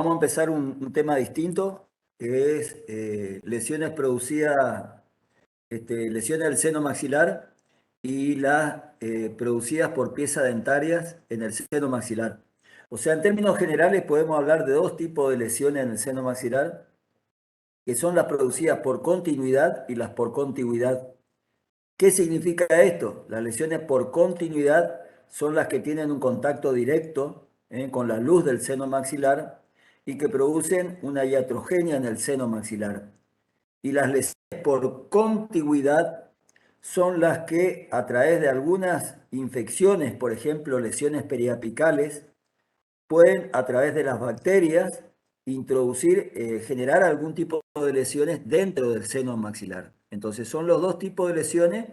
Vamos a empezar un tema distinto, que es lesiones producidas, lesiones del seno maxilar y las producidas por piezas dentarias en el seno maxilar. O sea, en términos generales podemos hablar de dos tipos de lesiones en el seno maxilar, que son las producidas por continuidad y las por contigüidad. ¿Qué significa esto? Las lesiones por continuidad son las que tienen un contacto directo con la luz del seno maxilar y que producen una iatrogenia en el seno maxilar. Y las lesiones por contigüidad son las que a través de algunas infecciones, por ejemplo lesiones periapicales, pueden a través de las bacterias introducir, generar algún tipo de lesiones dentro del seno maxilar. Entonces son los dos tipos de lesiones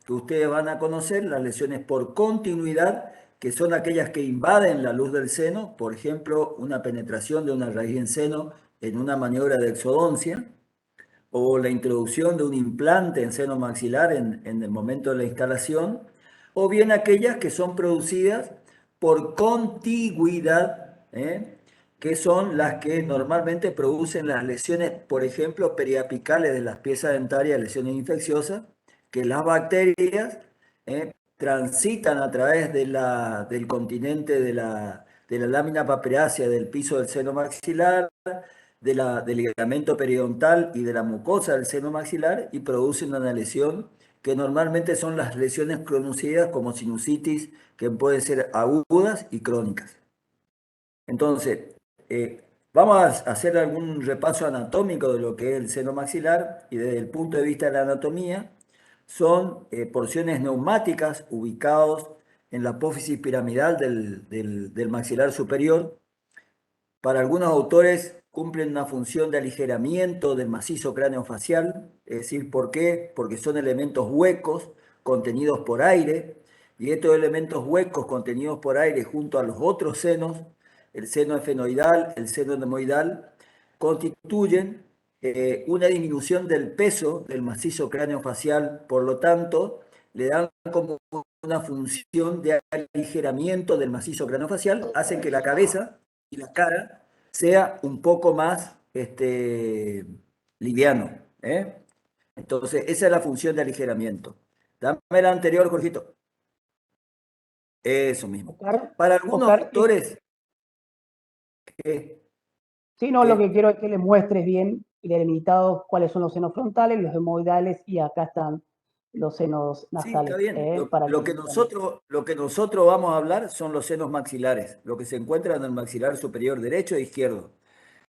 que ustedes van a conocer, las lesiones por continuidad, que son aquellas que invaden la luz del seno, por ejemplo, una penetración de una raíz en seno en una maniobra de exodoncia, o la introducción de un implante en seno maxilar en el momento de la instalación, o bien aquellas que son producidas por contigüidad, que son las que normalmente producen las lesiones, por ejemplo, periapicales de las piezas dentarias, lesiones infecciosas, que las bacterias transitan a través del continente de la lámina papirácea del piso del seno maxilar, del ligamento periodontal y de la mucosa del seno maxilar y producen una lesión que normalmente son las lesiones conocidas como sinusitis, que pueden ser agudas y crónicas. Entonces, vamos a hacer algún repaso anatómico de lo que es el seno maxilar y desde el punto de vista de la anatomía, son porciones neumáticas ubicados en la apófisis piramidal del maxilar superior. Para algunos autores cumplen una función de aligeramiento del macizo craneofacial, es decir, ¿por qué? Porque son elementos huecos contenidos por aire, y estos elementos huecos contenidos por aire junto a los otros senos, el seno efenoidal, el seno etmoidal, constituyen una disminución del peso del macizo craneofacial, por lo tanto, le dan como una función de aligeramiento del macizo craneofacial, hacen que la cabeza y la cara sea un poco más liviano. Entonces, esa es la función de aligeramiento. Dame la anterior, Jorgito. Eso mismo. Oscar, Para algunos Oscar, autores, sí, no, lo que quiero es que le muestres bien delimitados cuáles son los senos frontales, los hemoidales y acá están los senos sí, está nasales. bien. Para Lo que que nosotros vamos a hablar son los senos maxilares, lo que se encuentra en el maxilar superior derecho e izquierdo.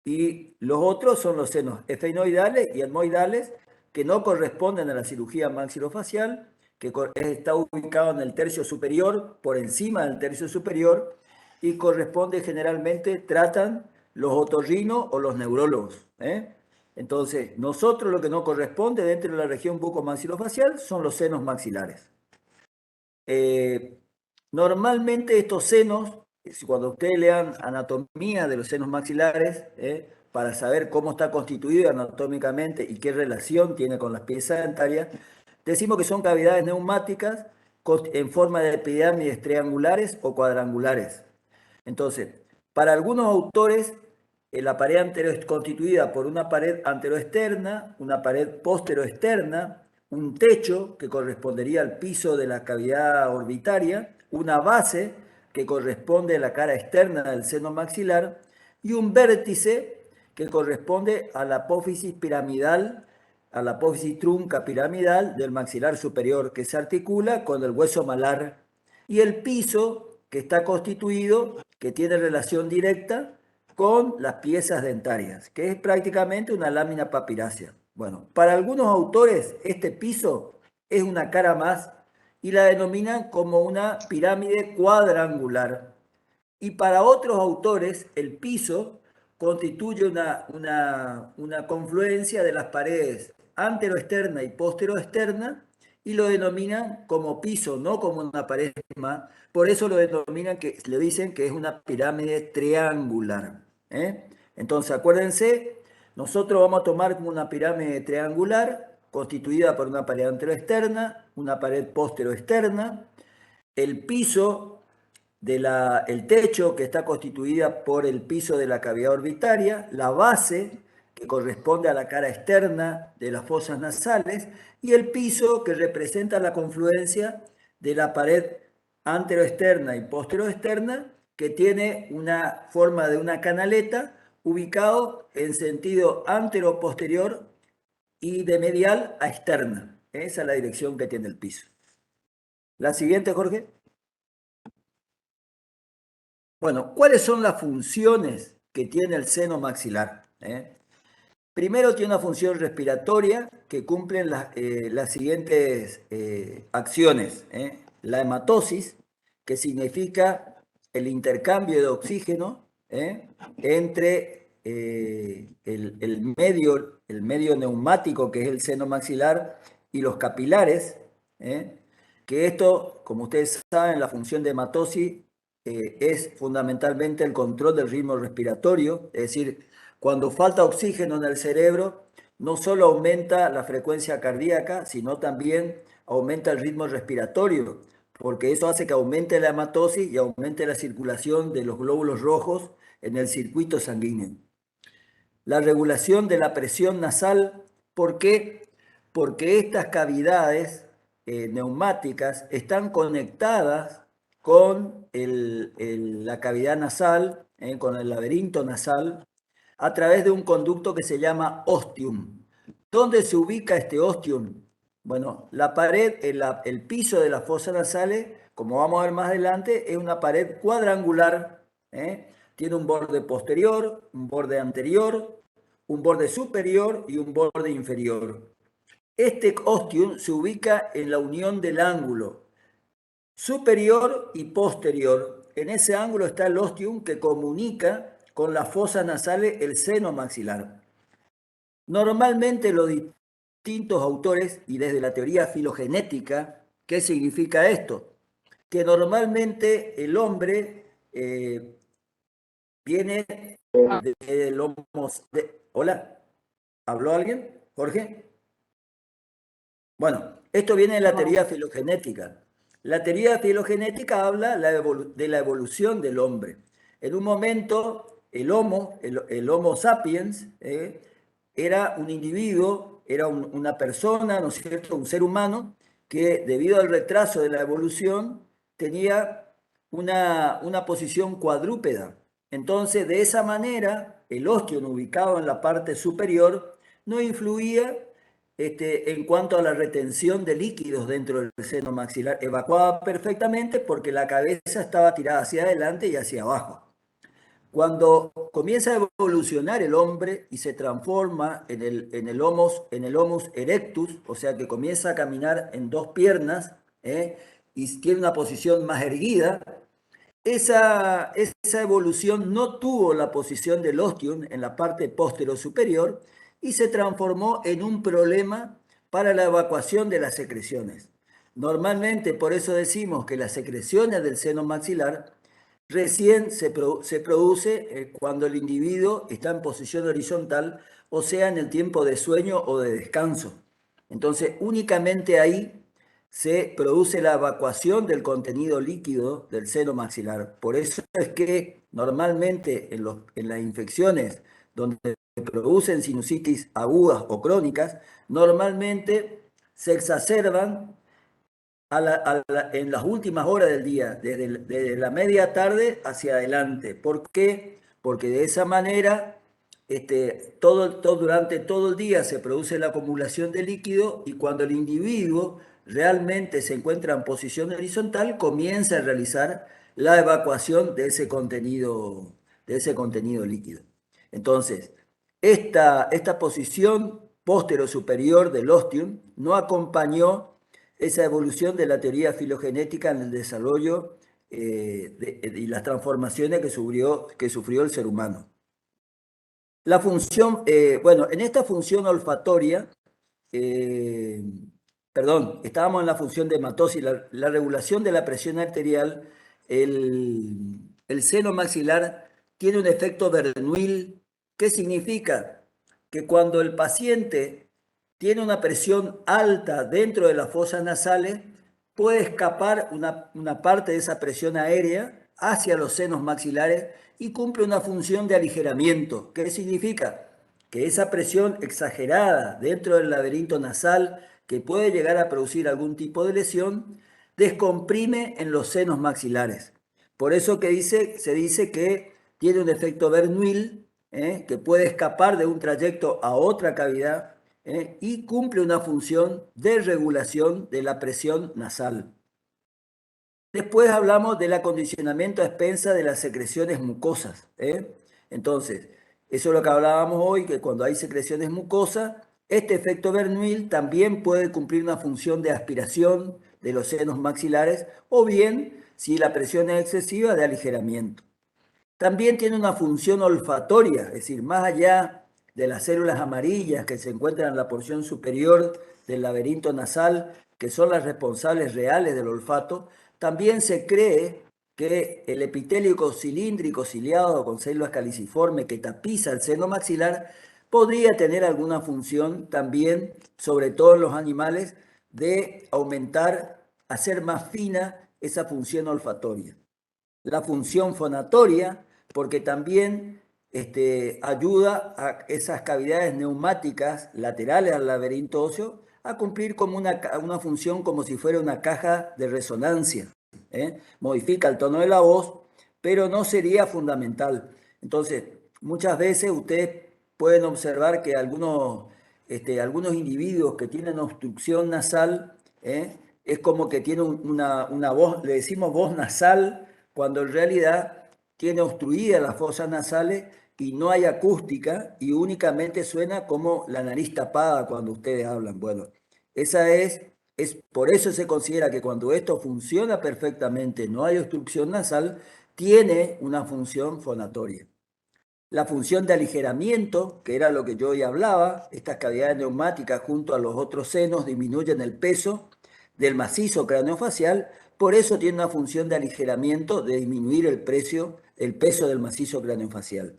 Y los otros son los senos efenoidales y etmoidales, que no corresponden a la cirugía maxilofacial, que está ubicado en el tercio superior, por encima del tercio superior, y corresponde generalmente, tratan los otorrinos o los neurólogos. Entonces, nosotros lo que no corresponde dentro de la región bucomaxilofacial son los senos maxilares. Normalmente estos senos, cuando ustedes lean anatomía de los senos maxilares, para saber cómo está constituido anatómicamente y qué relación tiene con las piezas dentarias, decimos que son cavidades neumáticas en forma de epidermis triangulares o cuadrangulares. Entonces, para algunos autores, la pared antero es constituida por una pared anteroexterna, una pared posteroexterna, un techo que correspondería al piso de la cavidad orbitaria, una base que corresponde a la cara externa del seno maxilar y un vértice que corresponde a la apófisis piramidal, a la apófisis trunca piramidal del maxilar superior, que se articula con el hueso malar, y el piso que está constituido, que tiene relación directa con las piezas dentarias, que es prácticamente una lámina papirácea. Bueno, para algunos autores este piso es una cara más y la denominan como una pirámide cuadrangular. Y para otros autores el piso constituye una confluencia de las paredes anteroexterna y posteroexterna y lo denominan como piso, no como una pared más. Por eso lo denominan, que le dicen que es una pirámide triangular. Entonces, acuérdense, nosotros vamos a tomar como una pirámide triangular constituida por una pared anteroexterna, una pared posteroexterna. El piso el techo, que está constituida por el piso de la cavidad orbitaria, la base, que corresponde a la cara externa de las fosas nasales, y el piso, que representa la confluencia de la pared anteroexterna y posteroexterna, que tiene una forma de una canaleta ubicado en sentido antero-posterior y de medial a externa. Esa es la dirección que tiene el piso. La siguiente, Jorge. Bueno, ¿cuáles son las funciones que tiene el seno maxilar? Primero, tiene una función respiratoria que cumplen las siguientes acciones. La hematosis, que significa el intercambio de oxígeno entre el medio neumático, que es el seno maxilar, y los capilares, que esto, como ustedes saben, la función de hematosis es fundamentalmente el control del ritmo respiratorio, es decir, cuando falta oxígeno en el cerebro, no solo aumenta la frecuencia cardíaca, sino también aumenta el ritmo respiratorio, porque eso hace que aumente la hematosis y aumente la circulación de los glóbulos rojos en el circuito sanguíneo. La regulación de la presión nasal, ¿por qué? Porque estas cavidades neumáticas están conectadas con la cavidad nasal, con el laberinto nasal, a través de un conducto que se llama ostium. ¿Dónde se ubica este ostium? Bueno, la pared, el piso de las fosas nasales, como vamos a ver más adelante, es una pared cuadrangular. Tiene un borde posterior, un borde anterior, un borde superior y un borde inferior. Este ostium se ubica en la unión del ángulo superior y posterior. En ese ángulo está el ostium que comunica con las fosas nasales el seno maxilar. Normalmente los distintos autores, y desde la teoría filogenética, ¿qué significa esto? Que normalmente el hombre viene del homo... ¿Hola? ¿Habló alguien? ¿Jorge? Bueno, esto viene de la teoría filogenética. La teoría filogenética habla de la evolución del hombre. En un momento, el Homo sapiens, era un individuo, era una persona, ¿no es cierto?, un ser humano que debido al retraso de la evolución tenía una posición cuadrúpeda. Entonces, de esa manera, el ostium ubicado en la parte superior no influía en cuanto a la retención de líquidos dentro del seno maxilar. Evacuaba perfectamente porque la cabeza estaba tirada hacia adelante y hacia abajo. Cuando comienza a evolucionar el hombre y se transforma en el Homo erectus, o sea que comienza a caminar en dos piernas y tiene una posición más erguida, esa evolución no tuvo la posición del ostium en la parte posterior superior y se transformó en un problema para la evacuación de las secreciones. Normalmente, por eso decimos que las secreciones del seno maxilar recién se produce cuando el individuo está en posición horizontal, o sea, en el tiempo de sueño o de descanso. Entonces, únicamente ahí se produce la evacuación del contenido líquido del seno maxilar. Por eso es que normalmente en las infecciones donde se producen sinusitis agudas o crónicas, normalmente se exacerban en las últimas horas del día, desde la media tarde hacia adelante. ¿Por qué? Porque de esa manera, durante todo el día se produce la acumulación de líquido y cuando el individuo realmente se encuentra en posición horizontal, comienza a realizar la evacuación de ese contenido líquido. Entonces, esta posición posterior-superior del ostium no acompañó esa evolución de la teoría filogenética en el desarrollo y las transformaciones que sufrió el ser humano. La función, bueno, en esta función olfatoria, perdón, estábamos en la función de hematosis, la regulación de la presión arterial, el seno maxilar tiene un efecto Bernoulli. ¿Qué significa? Que cuando el paciente tiene una presión alta dentro de las fosas nasales, puede escapar una parte de esa presión aérea hacia los senos maxilares y cumple una función de aligeramiento. ¿Qué significa? Que esa presión exagerada dentro del laberinto nasal, que puede llegar a producir algún tipo de lesión, descomprime en los senos maxilares. Por eso que se dice que tiene un efecto Bernoulli, que puede escapar de un trayecto a otra cavidad, y cumple una función de regulación de la presión nasal. Después hablamos del acondicionamiento a expensa de las secreciones mucosas. Entonces, eso es lo que hablábamos hoy, que cuando hay secreciones mucosas, este efecto Bernoulli también puede cumplir una función de aspiración de los senos maxilares o bien, si la presión es excesiva, de aligeramiento. También tiene una función olfatoria, es decir, más allá de las células amarillas que se encuentran en la porción superior del laberinto nasal, que son las responsables reales del olfato, también se cree que el epitelio cilíndrico ciliado con células caliciformes que tapiza el seno maxilar podría tener alguna función también, sobre todo en los animales, de aumentar, hacer más fina esa función olfatoria. La función fonatoria, porque también ayuda a esas cavidades neumáticas laterales al laberinto óseo a cumplir como una función como si fuera una caja de resonancia. Modifica el tono de la voz, pero no sería fundamental. Entonces, muchas veces ustedes pueden observar que algunos individuos que tienen obstrucción nasal, es como que tienen una voz, le decimos voz nasal, cuando en realidad tiene obstruidas las fosas nasales y no hay acústica y únicamente suena como la nariz tapada cuando ustedes hablan. Bueno, por eso se considera que cuando esto funciona perfectamente, no hay obstrucción nasal, tiene una función fonatoria. La función de aligeramiento, que era lo que yo hoy hablaba, estas cavidades neumáticas junto a los otros senos disminuyen el peso del macizo craneofacial, por eso tiene una función de aligeramiento, de disminuir el peso del macizo craneofacial.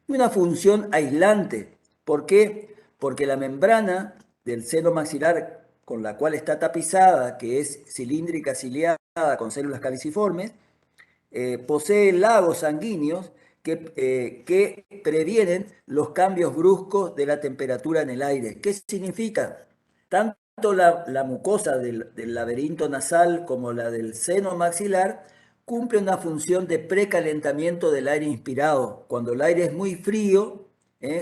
Y una función aislante. ¿Por qué? Porque la membrana del seno maxilar con la cual está tapizada, que es cilíndrica ciliada con células caliciformes, posee lagos sanguíneos que previenen los cambios bruscos de la temperatura en el aire. ¿Qué significa? Tanto la mucosa del laberinto nasal como la del seno maxilar cumple una función de precalentamiento del aire inspirado. Cuando el aire es muy frío,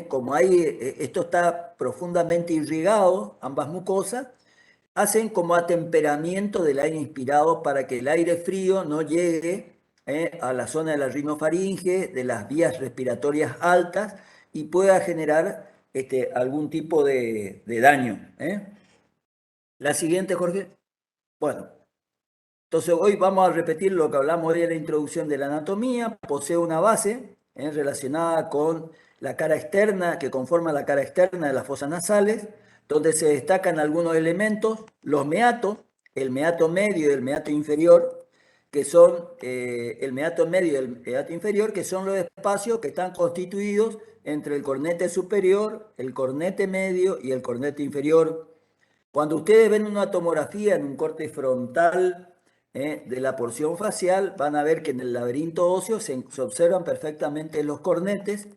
como esto está profundamente irrigado, ambas mucosas, hacen como atemperamiento del aire inspirado para que el aire frío no llegue a la zona de la rinofaringe, de las vías respiratorias altas y pueda generar algún tipo de daño. La siguiente, Jorge. Bueno, entonces hoy vamos a repetir lo que hablamos hoy en la introducción de la anatomía. Posee una base relacionada con la cara externa, que conforma la cara externa de las fosas nasales, donde se destacan algunos elementos, los meatos, el meato medio y el meato inferior, que son el meato medio y el meato inferior, que son los espacios que están constituidos entre el cornete superior, el cornete medio y el cornete inferior. Cuando ustedes ven una tomografía en un corte frontal de la porción facial, van a ver que en el laberinto óseo se observan perfectamente los cornetes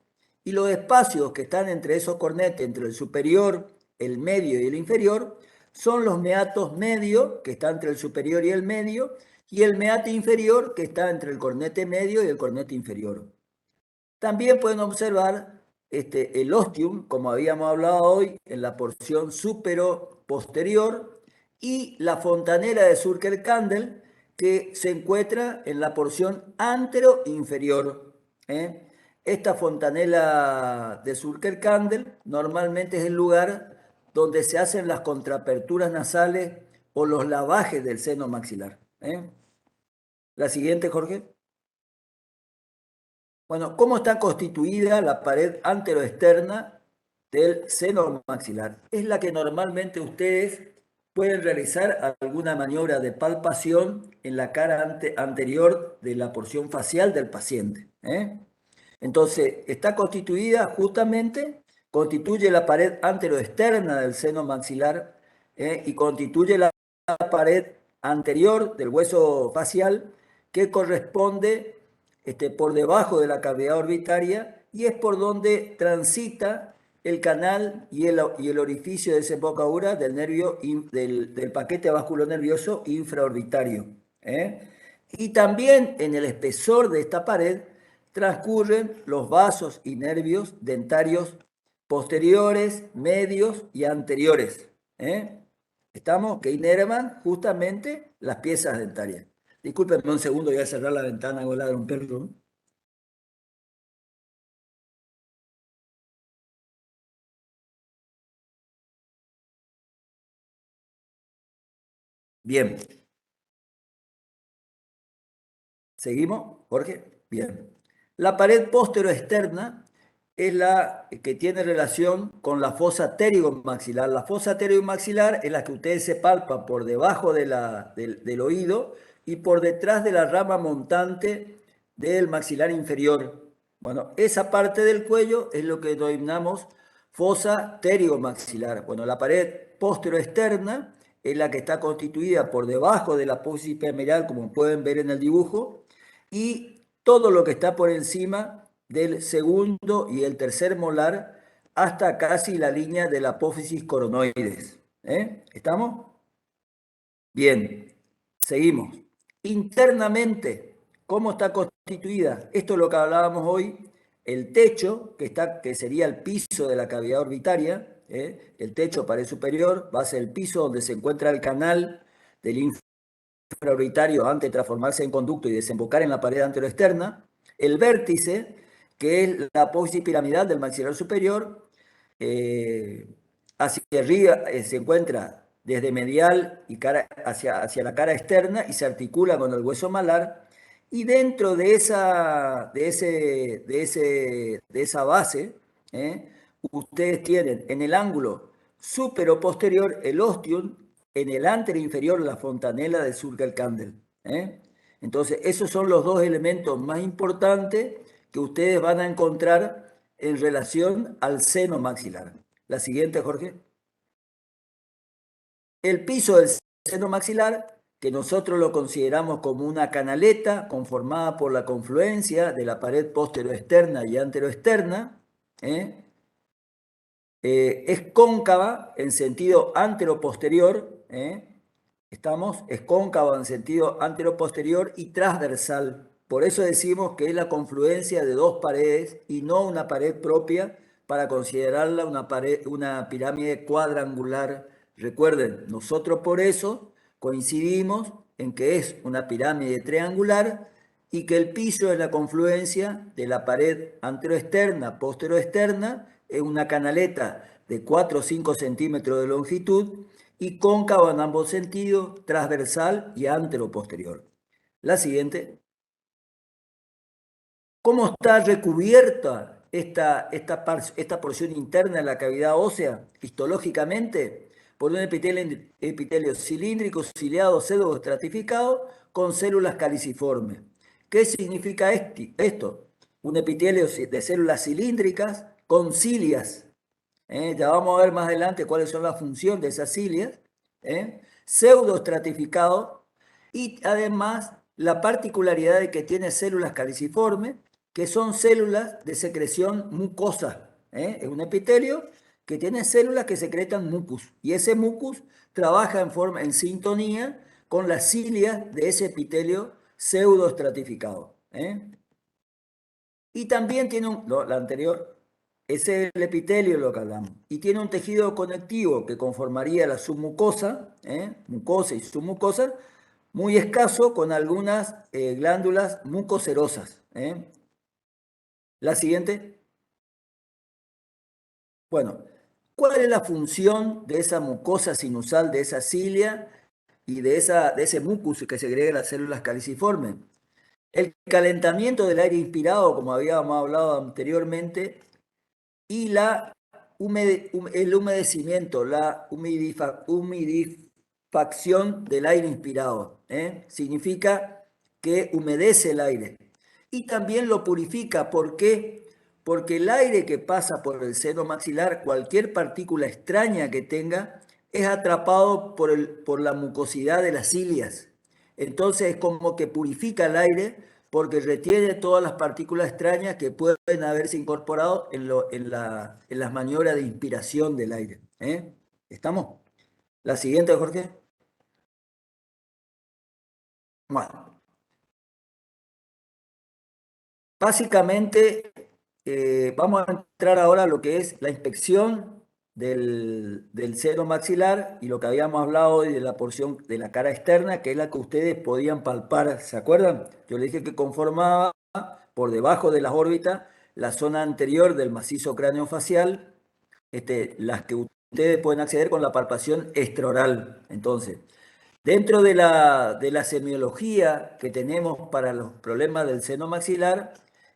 y los espacios que están entre esos cornetes, entre el superior, el medio y el inferior, son los meatos medios, que están entre el superior y el medio, y el meato inferior, que está entre el cornete medio y el cornete inferior. También pueden observar el ostium, como habíamos hablado hoy, en la porción supero-posterior, y la fontanela de Zurcher-Kandel, que se encuentra en la porción antero-inferior. Esta fontanela de Zurcher-Kandel normalmente es el lugar donde se hacen las contraperturas nasales o los lavajes del seno maxilar. La siguiente, Jorge. Bueno, ¿cómo está constituida la pared anteroexterna del seno maxilar? Es la que normalmente ustedes pueden realizar alguna maniobra de palpación en la cara anterior de la porción facial del paciente. Entonces, está constituida justamente, constituye la pared anteroexterna del seno maxilar y constituye la pared anterior del hueso facial que corresponde por debajo de la cavidad orbitaria y es por donde transita el canal y el orificio de desembocadura del nervio del paquete vasculonervioso infraorbitario. Y también en el espesor de esta pared transcurren los vasos y nervios dentarios posteriores, medios y anteriores. ¿Estamos? Que inervan justamente las piezas dentarias. Discúlpenme un segundo, voy a cerrar la ventana, voy a ladrar un perro. Bien. ¿Seguimos, Jorge? Bien. La pared posterior-externa es la que tiene relación con la fosa pterigomaxilar. La fosa pterigomaxilar es la que ustedes se palpan por debajo del oído y por detrás de la rama montante del maxilar inferior. Bueno, esa parte del cuello es lo que denominamos fosa pterigomaxilar. Bueno, la pared posterior-externa es la que está constituida por debajo de la apófisis piramidal, como pueden ver en el dibujo, y todo lo que está por encima del segundo y el tercer molar hasta casi la línea de la apófisis coronoides. ¿Estamos? Bien, seguimos. Internamente, ¿cómo está constituida? Esto es lo que hablábamos hoy, el techo, que sería el piso de la cavidad orbitaria, el techo pared superior, va a ser el piso donde se encuentra el canal del infraorbitario antes de transformarse en conducto y desembocar en la pared anteroexterna, el vértice, que es la apófisis piramidal del maxilar superior, hacia arriba se encuentra desde medial y hacia la cara externa y se articula con el hueso malar, y dentro de esa base, ustedes tienen en el ángulo supero posterior el ostium, en el anterior inferior la fontanela de Zurkel-Kandel. Entonces, esos son los dos elementos más importantes que ustedes van a encontrar en relación al seno maxilar. La siguiente, Jorge. El piso del seno maxilar, que nosotros lo consideramos como una canaleta conformada por la confluencia de la pared posteroexterna y anteroexterna, es cóncava en sentido antero-posterior, es cóncava en sentido antero-posterior y transversal. Por eso decimos que es la confluencia de dos paredes y no una pared propia para considerarla una pirámide cuadrangular. Recuerden, nosotros por eso coincidimos en que es una pirámide triangular y que el piso es la confluencia de la pared anteroexterna, posteroexterna, es una canaleta de 4 o 5 centímetros de longitud y cóncava en ambos sentidos, transversal y antero-posterior. La siguiente. ¿Cómo está recubierta esta porción interna de la cavidad ósea histológicamente? Por un epitelio cilíndrico, ciliado, pseudoestratificado, con células caliciformes. ¿Qué significa esto? Un epitelio de células cilíndricas con cilias. Ya vamos a ver más adelante cuáles son las funciones de esas cilias. Pseudoestratificado y además la particularidad de que tiene células caliciformes, que son células de secreción mucosa. Es un epitelio que tiene células que secretan mucus y ese mucus trabaja en sintonía con las cilias de ese epitelio pseudoestratificado. Y también tiene la anterior, es el epitelio lo que hablamos, y tiene un tejido conectivo que conformaría la submucosa, mucosa y submucosa, muy escaso con algunas glándulas mucocerosas. La siguiente. Bueno, ¿cuál es la función de esa mucosa sinusal, de esa cilia y de ese mucus que segrega las células caliciformes? El calentamiento del aire inspirado, como habíamos hablado anteriormente, y el humedecimiento, la humidifacción del aire inspirado. Significa que humedece el aire. Y también lo purifica. ¿Por qué? Porque el aire que pasa por el seno maxilar, cualquier partícula extraña que tenga, es atrapado por la mucosidad de las cilias. entonces es como que purifica el aire porque retiene todas las partículas extrañas que pueden haberse incorporado en las maniobras de inspiración del aire. ¿Estamos? La siguiente, Jorge. Bueno, básicamente vamos a entrar ahora a lo que es la inspección del seno maxilar y lo que habíamos hablado hoy de la porción de la cara externa, que es la que ustedes podían palpar, ¿se acuerdan? Yo les dije que conformaba por debajo de las órbitas la zona anterior del macizo craneofacial, las que ustedes pueden acceder con la palpación extraoral. Entonces, dentro de la semiología que tenemos para los problemas del seno maxilar,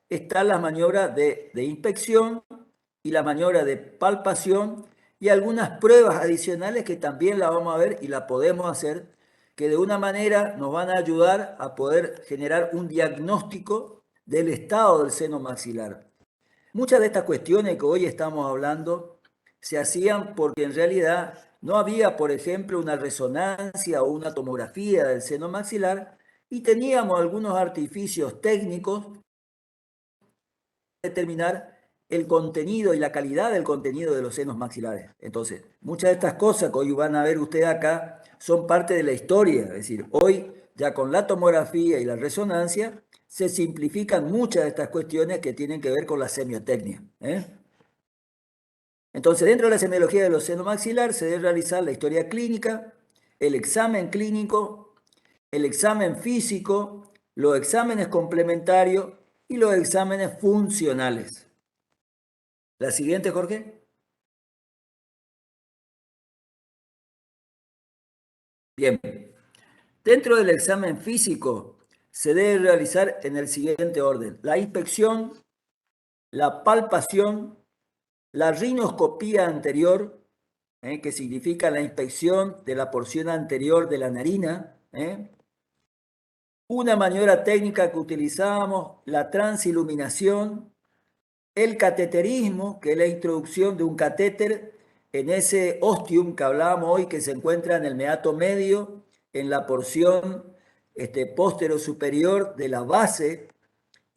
están las maniobras de inspección y la maniobra de palpación y algunas pruebas adicionales que también la vamos a ver y la podemos hacer, que de una manera nos van a ayudar a poder generar un diagnóstico del estado del seno maxilar. Muchas de estas cuestiones que hoy estamos hablando se hacían porque en realidad no había, por ejemplo, una resonancia o una tomografía del seno maxilar y teníamos algunos artificios técnicos para determinar el contenido y la calidad del contenido de los senos maxilares. Entonces, muchas de estas cosas que hoy van a ver ustedes acá son parte de la historia. Es decir, hoy ya con la tomografía y la resonancia se simplifican muchas de estas cuestiones que tienen que ver con la semiotecnia. Entonces, dentro de la semiología de los senos maxilar se debe realizar la historia clínica, el examen clínico, el examen físico, los exámenes complementarios y los exámenes funcionales. La siguiente, Jorge. Bien. Dentro del examen físico se debe realizar en el siguiente orden: la inspección, la palpación, la rinoscopía anterior, que significa la inspección de la porción anterior de la narina, una maniobra técnica que utilizamos, la transiluminación, el cateterismo, que es la introducción de un catéter en ese ostium que hablábamos hoy, que se encuentra en el meato medio, en la porción póstero superior de la base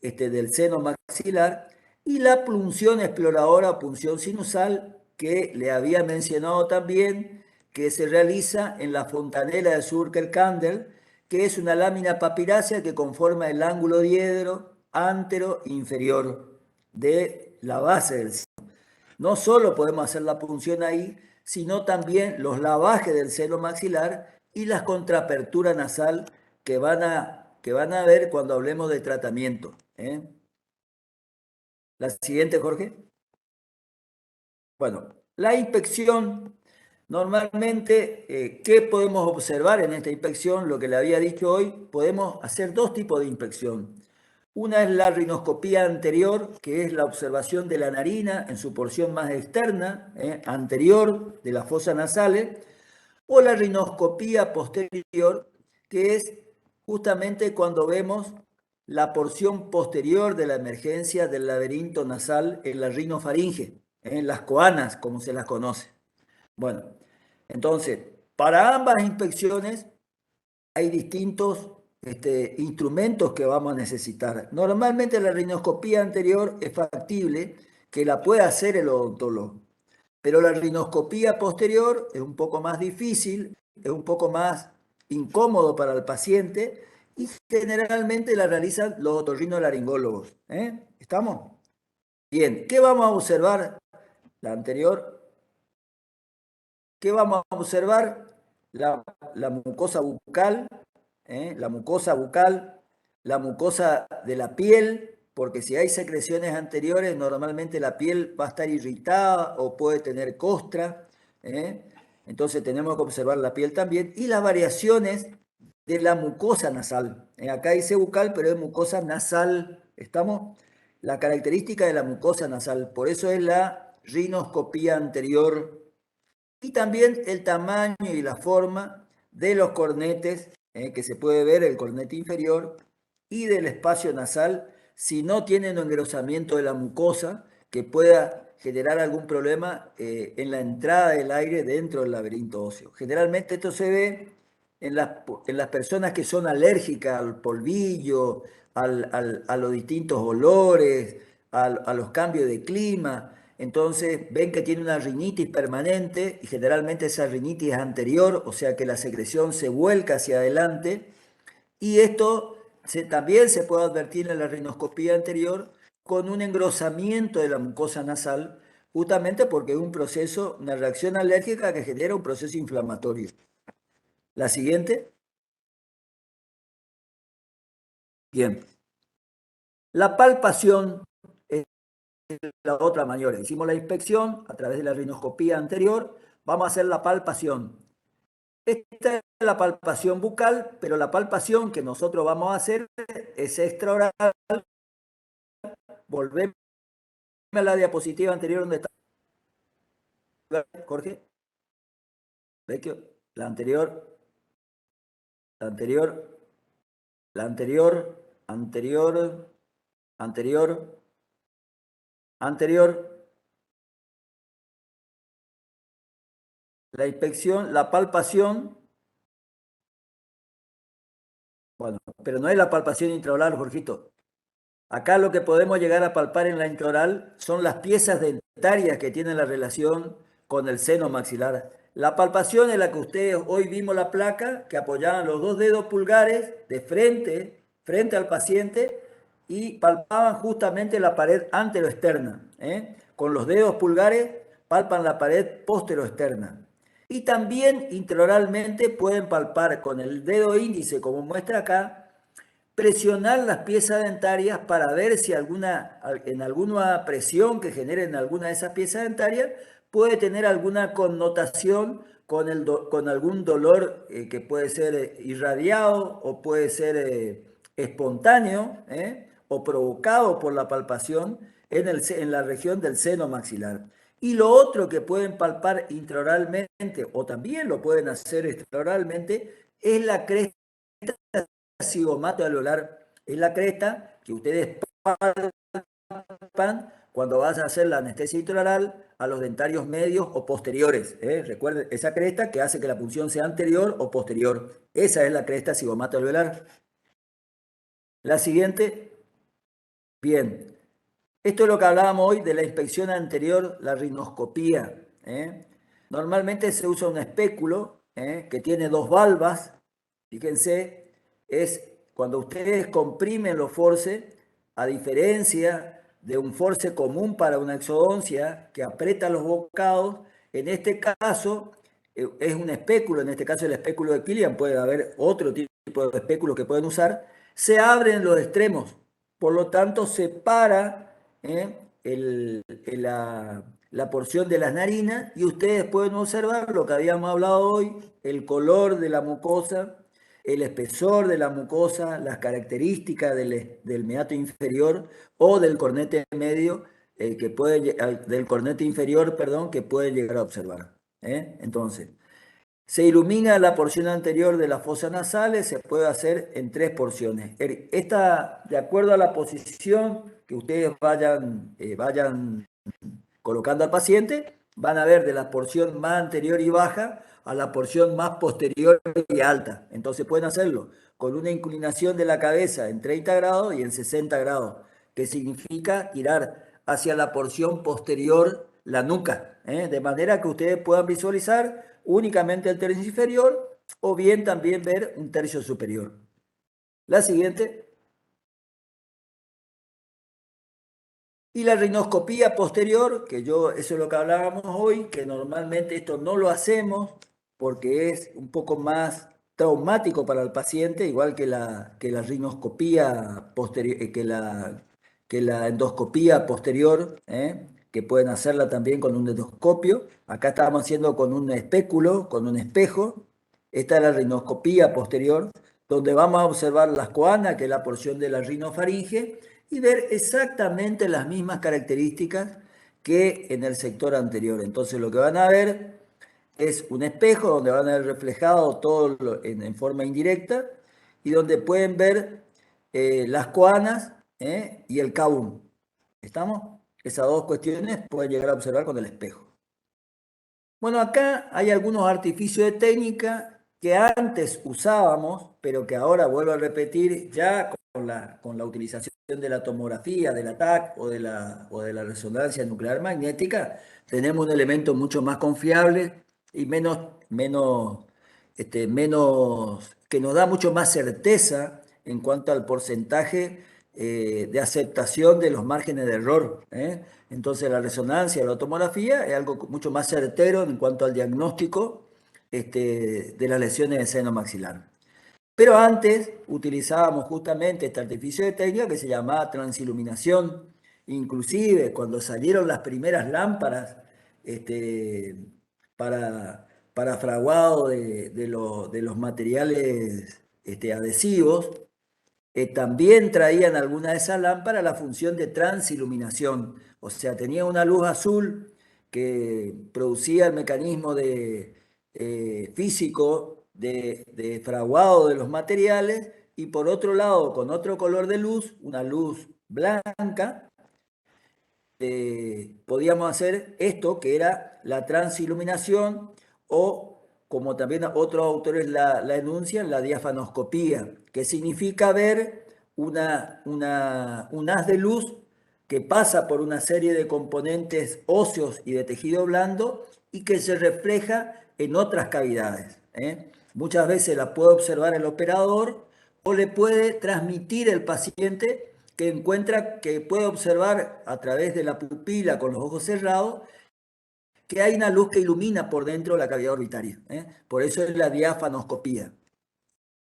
del seno maxilar, y la punción exploradora, punción sinusal, que le había mencionado también, que se realiza en la fontanela de Zurcher-Kandel, que es una lámina papirácea que conforma el ángulo diedro antero inferior de la base del seno. No solo podemos hacer la punción ahí, sino también los lavajes del seno maxilar y las contraaperturas nasal que van a ver cuando hablemos de tratamiento. La siguiente, Jorge. Bueno, la inspección, normalmente, ¿qué podemos observar en esta inspección? Lo que le había dicho hoy, podemos hacer dos tipos de inspección. Una es la rinoscopía anterior, que es la observación de la narina en su porción más externa, anterior de las fosas nasales, o la rinoscopía posterior, que es justamente cuando vemos la porción posterior de la emergencia del laberinto nasal en la rinofaringe, en las coanas, como se las conoce. Bueno, entonces, para ambas inspecciones hay distintos instrumentos que vamos a necesitar. Normalmente la rinoscopía anterior es factible que la pueda hacer el odontólogo, pero la rinoscopía posterior es un poco más difícil, es un poco más incómodo para el paciente y generalmente la realizan los otorrinolaringólogos. ¿Estamos? Bien, ¿qué vamos a observar? La anterior. ¿Qué vamos a observar? La mucosa bucal, la mucosa bucal, la mucosa de la piel, porque si hay secreciones anteriores, normalmente la piel va a estar irritada o puede tener costra. Entonces tenemos que observar la piel también y las variaciones de la mucosa nasal. Acá dice bucal, pero es mucosa nasal. ¿Estamos? La característica de la mucosa nasal, por eso es la rinoscopía anterior. Y también el tamaño y la forma de los cornetes, que se puede ver el cornete inferior, y del espacio nasal, si no tienen engrosamiento de la mucosa, que pueda generar algún problema en la entrada del aire dentro del laberinto óseo. Generalmente esto se ve en las personas que son alérgicas al polvillo, a los distintos olores, a los cambios de clima. Entonces ven que tiene una rinitis permanente y generalmente esa rinitis es anterior, o sea que la secreción se vuelca hacia adelante. Y esto también se puede advertir en la rinoscopía anterior con un engrosamiento de la mucosa nasal, justamente porque es un proceso, una reacción alérgica que genera un proceso inflamatorio. La siguiente. Bien. La palpación es la otra mayor. Hicimos la inspección a través de la rinoscopía anterior. Vamos a hacer la palpación. Esta es la palpación bucal, pero la palpación que nosotros vamos a hacer es extraoral. Volvemos a la diapositiva anterior donde está Jorge. Vecchio. La anterior, la anterior, la anterior, anterior, anterior, anterior. La inspección, la palpación, bueno, pero no es la palpación intraoral, Jorgito. Acá lo que podemos llegar a palpar en la intraoral son las piezas dentarias que tienen la relación con el seno maxilar. La palpación es la que ustedes hoy vimos la placa, que apoyaban los dos dedos pulgares de frente, frente al paciente, y palpaban justamente la pared anteroexterna. Con los dedos pulgares palpan la pared posteroexterna. Y también intraoralmente pueden palpar con el dedo índice, como muestra acá, presionar las piezas dentarias para ver si en alguna presión que genere en alguna de esas piezas dentarias puede tener alguna connotación con algún dolor que puede ser irradiado o puede ser espontáneo o provocado por la palpación en la región del seno maxilar. Y lo otro que pueden palpar intraoralmente o también lo pueden hacer extraoralmente es la cresta cigomato alveolar. Es la cresta que ustedes palpan cuando vas a hacer la anestesia intraoral a los dentarios medios o posteriores. Recuerden, esa cresta que hace que la punción sea anterior o posterior. Esa es la cresta cigomato alveolar. La siguiente. Bien. Esto es lo que hablábamos hoy de la inspección anterior, la rinoscopía. Normalmente se usa un espéculo que tiene dos valvas. Fíjense, es cuando ustedes comprimen los forces, a diferencia de un force común para una exodoncia que aprieta los bocados, en este caso es un espéculo, en este caso el espéculo de Killian, puede haber otro tipo de espéculos que pueden usar, se abren los extremos, por lo tanto separa la porción de las narinas y ustedes pueden observar lo que habíamos hablado hoy, el color de la mucosa, el espesor de la mucosa, las características del meato inferior o del cornete medio, del cornete inferior, perdón, que pueden llegar a observar. Entonces, se ilumina la porción anterior de las fosas nasales, se puede hacer en 3 porciones. Esta, de acuerdo a la posición que ustedes vayan colocando al paciente, van a ver de la porción más anterior y baja a la porción más posterior y alta. Entonces pueden hacerlo con una inclinación de la cabeza en 30 grados y en 60 grados, que significa girar hacia la porción posterior la nuca, de manera que ustedes puedan visualizar únicamente el tercio inferior o bien también ver un tercio superior. La siguiente. Y la rinoscopía posterior, que eso es lo que hablábamos hoy, que normalmente esto no lo hacemos porque es un poco más traumático para el paciente, igual que la rinoscopía posterior, que la endoscopía posterior, que pueden hacerla también con un endoscopio. Acá estábamos haciendo con un espéculo, con un espejo. Esta es la rinoscopía posterior, donde vamos a observar las coanas, que es la porción de la rinofaringe, y ver exactamente las mismas características que en el sector anterior. Entonces lo que van a ver es un espejo donde van a ver reflejado todo en forma indirecta y donde pueden ver las coanas y el K1. ¿Estamos? Esas dos cuestiones pueden llegar a observar con el espejo. Bueno, acá hay algunos artificios de técnica que antes usábamos, pero que ahora vuelvo a repetir, ya con la utilización de la tomografía, del ATAC o de la resonancia nuclear magnética, tenemos un elemento mucho más confiable y menos, que nos da mucho más certeza en cuanto al porcentaje de aceptación de los márgenes de error. Entonces la resonancia, la tomografía es algo mucho más certero en cuanto al diagnóstico de las lesiones del seno maxilar. Pero antes utilizábamos justamente este artificio de técnica que se llamaba transiluminación. Inclusive cuando salieron las primeras lámparas para, para fraguado de los materiales adhesivos, también traían algunas de esas lámparas la función de transiluminación. O sea, tenía una luz azul que producía el mecanismo físico de fraguado de los materiales y por otro lado, con otro color de luz, una luz blanca, podíamos hacer esto que era la transiluminación o como también otros autores la enuncian, la diafanoscopía, que significa ver un haz de luz que pasa por una serie de componentes óseos y de tejido blando y que se refleja en otras cavidades. Muchas veces la puede observar el operador o le puede transmitir el paciente que encuentra que puede observar a través de la pupila con los ojos cerrados que hay una luz que ilumina por dentro de la cavidad orbitaria. Por eso es la diafanoscopía.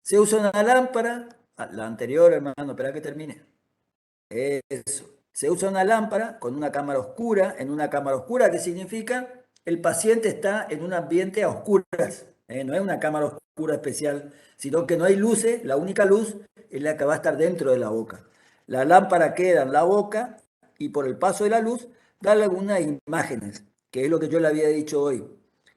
Se usa una lámpara, la anterior, hermano, espera que termine. Eso. Se usa una lámpara con una cámara oscura. En una cámara oscura, ¿qué significa? El paciente está en un ambiente a oscuras. No es una cámara oscura especial, sino que no hay luces. La única luz es la que va a estar dentro de la boca. La lámpara queda en la boca y por el paso de la luz da algunas imágenes, que es lo que yo le había dicho hoy,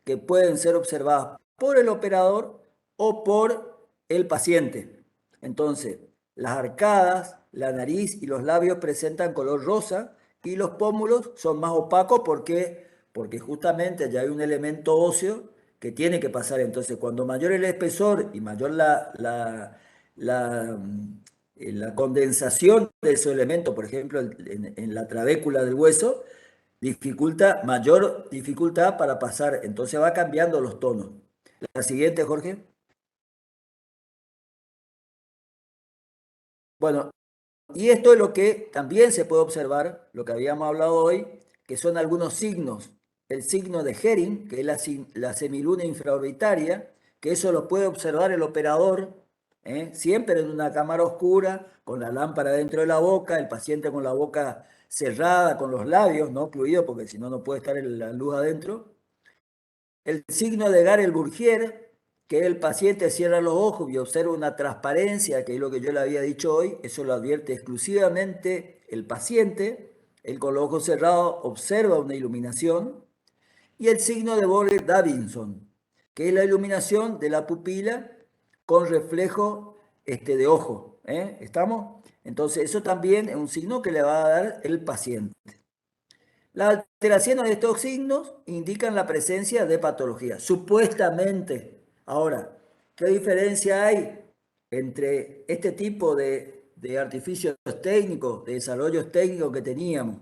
que pueden ser observadas por el operador o por el paciente. Entonces, las arcadas, la nariz y los labios presentan color rosa y los pómulos son más opacos porque justamente ya hay un elemento óseo que tiene que pasar. Entonces, cuando mayor el espesor y mayor la condensación de esos elementos, por ejemplo, en la trabécula del hueso, mayor dificultad para pasar. Entonces va cambiando los tonos. La siguiente, Jorge. Bueno, y esto es lo que también se puede observar, lo que habíamos hablado hoy, que son algunos signos. El signo de Hering, que es la semiluna infraorbitaria, que eso lo puede observar el operador, siempre en una cámara oscura, con la lámpara dentro de la boca, el paciente con la boca cerrada, con los labios, no incluidos, porque si no, no puede estar la luz adentro. El signo de Garel-Bourgier, que el paciente cierra los ojos y observa una transparencia, que es lo que yo le había dicho hoy, eso lo advierte exclusivamente el paciente. Él con los ojos cerrados observa una iluminación. Y el signo de Bolle-Davidson, que es la iluminación de la pupila con reflejo de ojo. ¿Estamos? Entonces eso también es un signo que le va a dar el paciente. Las alteraciones de estos signos indican la presencia de patología, supuestamente. Ahora, ¿qué diferencia hay entre este tipo de artificios técnicos, de desarrollos técnicos que teníamos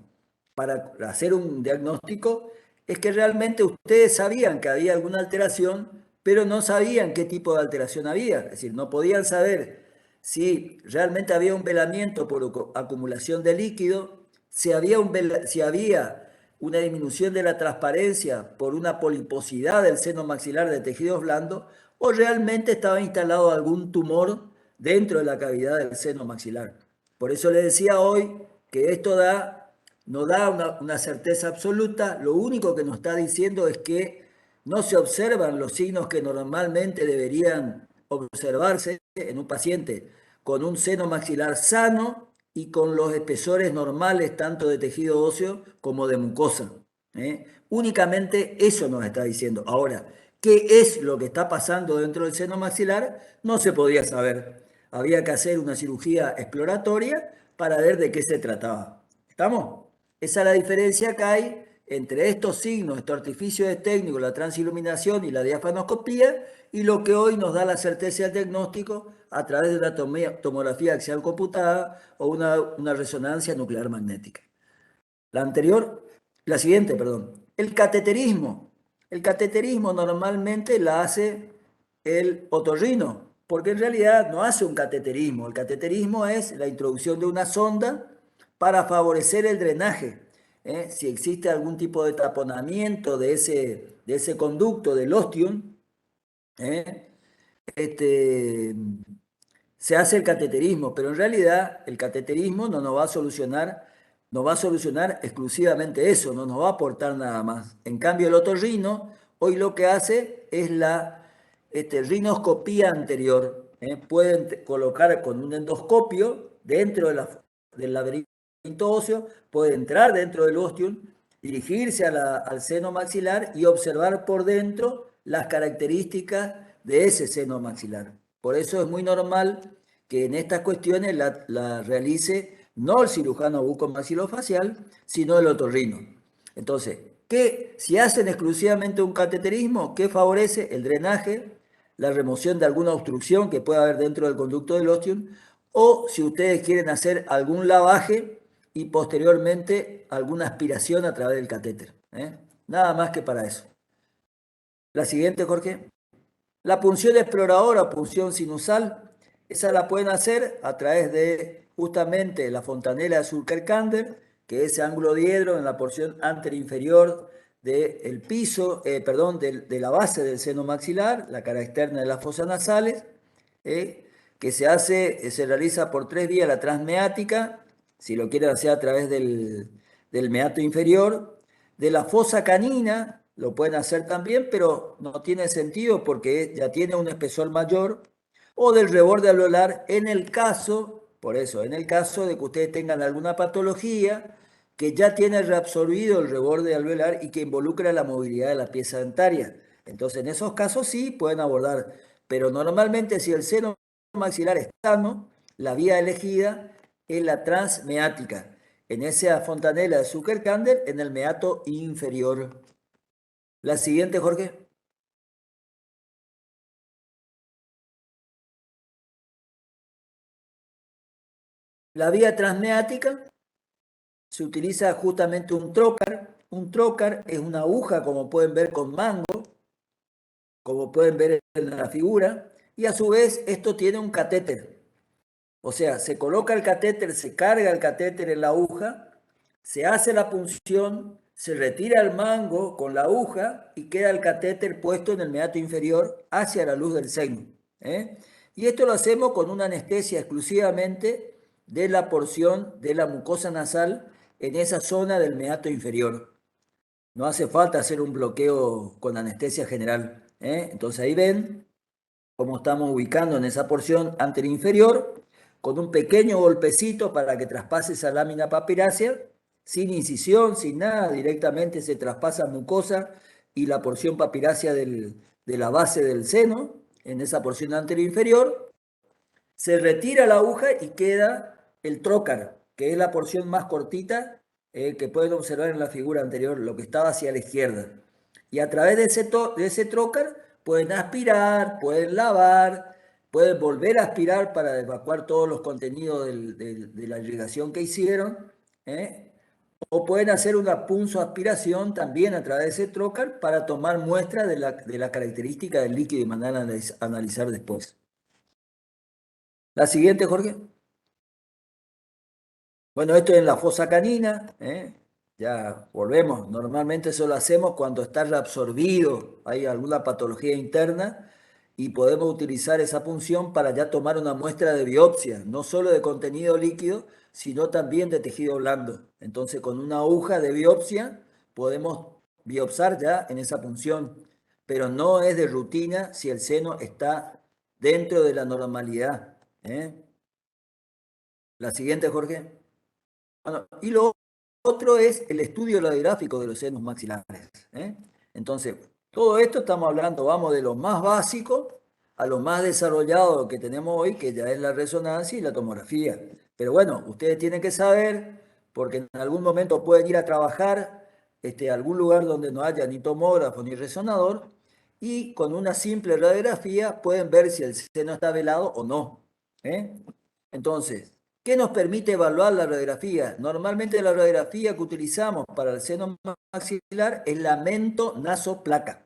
para hacer un diagnóstico? Es que realmente ustedes sabían que había alguna alteración, pero no sabían qué tipo de alteración había. Es decir, no podían saber si realmente había un velamiento por acumulación de líquido, si había una disminución de la transparencia por una poliposidad del seno maxilar de tejidos blandos, o realmente estaba instalado algún tumor dentro de la cavidad del seno maxilar. Por eso le decía hoy que esto no da una certeza absoluta. Lo único que nos está diciendo es que no se observan los signos que normalmente deberían observarse en un paciente con un seno maxilar sano y con los espesores normales tanto de tejido óseo como de mucosa. Únicamente eso nos está diciendo. Ahora, ¿qué es lo que está pasando dentro del seno maxilar? No se podía saber. Había que hacer una cirugía exploratoria para ver de qué se trataba. ¿Estamos? Esa es la diferencia que hay entre estos signos, este artificio de técnico, la transiluminación y la diafanoscopía, y lo que hoy nos da la certeza del diagnóstico a través de una tomografía axial computada o una resonancia nuclear magnética. La siguiente, perdón. El cateterismo. El cateterismo normalmente la hace el otorrino, porque en realidad no hace un cateterismo. El cateterismo es la introducción de una sonda para favorecer el drenaje. Si existe algún tipo de taponamiento de ese conducto del ostium, este, se hace el cateterismo, pero en realidad el cateterismo no nos va a solucionar exclusivamente eso, no nos va a aportar nada más. En cambio, el otorrino hoy lo que hace es la rinoscopía anterior. Pueden colocar con un endoscopio dentro del laberinto óseo, puede entrar dentro del ostium, dirigirse al seno maxilar y observar por dentro las características de ese seno maxilar. Por eso es muy normal que en estas cuestiones la realice no el cirujano bucomaxilofacial, sino el otorrino. Entonces, si hacen exclusivamente un cateterismo, ¿qué favorece? El drenaje, la remoción de alguna obstrucción que pueda haber dentro del conducto del ostium, o si ustedes quieren hacer algún lavaje y posteriormente alguna aspiración a través del catéter. Nada más que para eso. La siguiente, Jorge. La punción exploradora, punción sinusal, esa la pueden hacer a través de justamente la fontanela de Zuckerkander, que es ese ángulo diedro en la porción anterinferior del piso, de la base del seno maxilar, la cara externa de las fosas nasales, que se realiza por 3 vías, la transmeática, si lo quieren hacer a través del meato inferior, de la fosa canina, lo pueden hacer también, pero no tiene sentido porque ya tiene un espesor mayor, o del reborde alveolar en el caso, por eso, en el caso de que ustedes tengan alguna patología que ya tiene reabsorbido el reborde alveolar y que involucra la movilidad de la pieza dentaria. Entonces, en esos casos sí pueden abordar, pero normalmente si el seno maxilar es sano, la vía elegida es la transmeática, en esa fontanela de Zuckerkander en el meato inferior. La siguiente, Jorge. La vía transmeática se utiliza justamente un trocar. Un trocar es una aguja, como pueden ver, con mango, como pueden ver en la figura, y a su vez esto tiene un catéter. O sea, se coloca el catéter, se carga el catéter en la aguja, se hace la punción, se retira el mango con la aguja y queda el catéter puesto en el meato inferior hacia la luz del seno. Y esto lo hacemos con una anestesia exclusivamente de la porción de la mucosa nasal en esa zona del meato inferior. No hace falta hacer un bloqueo con anestesia general. Entonces ahí ven cómo estamos ubicando en esa porción anterior-inferior, con un pequeño golpecito para que traspase esa lámina papirácea, sin incisión, sin nada, directamente se traspasa mucosa y la porción papirácea de la base del seno, en esa porción anterior-inferior, se retira la aguja y queda el trócar, que es la porción más cortita que pueden observar en la figura anterior, lo que estaba hacia la izquierda. Y a través de ese trócar pueden aspirar, pueden lavar, pueden volver a aspirar para evacuar todos los contenidos de la irrigación que hicieron, o pueden hacer una punzoaspiración también a través de ese trócar para tomar muestra de la característica del líquido y mandar a analizar después. La siguiente, Jorge. Bueno, esto es en la fosa canina, ya volvemos. Normalmente eso lo hacemos cuando está reabsorbido, hay alguna patología interna y podemos utilizar esa punción para ya tomar una muestra de biopsia, no solo de contenido líquido, sino también de tejido blando. Entonces, con una aguja de biopsia podemos biopsar ya en esa punción, pero no es de rutina si el seno está dentro de la normalidad. La siguiente, Jorge. Bueno, y lo otro es el estudio radiográfico de los senos maxilares. Entonces, todo esto estamos hablando, vamos de lo más básico a lo más desarrollado que tenemos hoy, que ya es la resonancia y la tomografía. Pero bueno, ustedes tienen que saber, porque en algún momento pueden ir a trabajar algún lugar donde no haya ni tomógrafo ni resonador, y con una simple radiografía pueden ver si el seno está velado o no. Entonces, ¿qué nos permite evaluar la radiografía? Normalmente la radiografía que utilizamos para el seno maxilar es la mento-nasoplaca.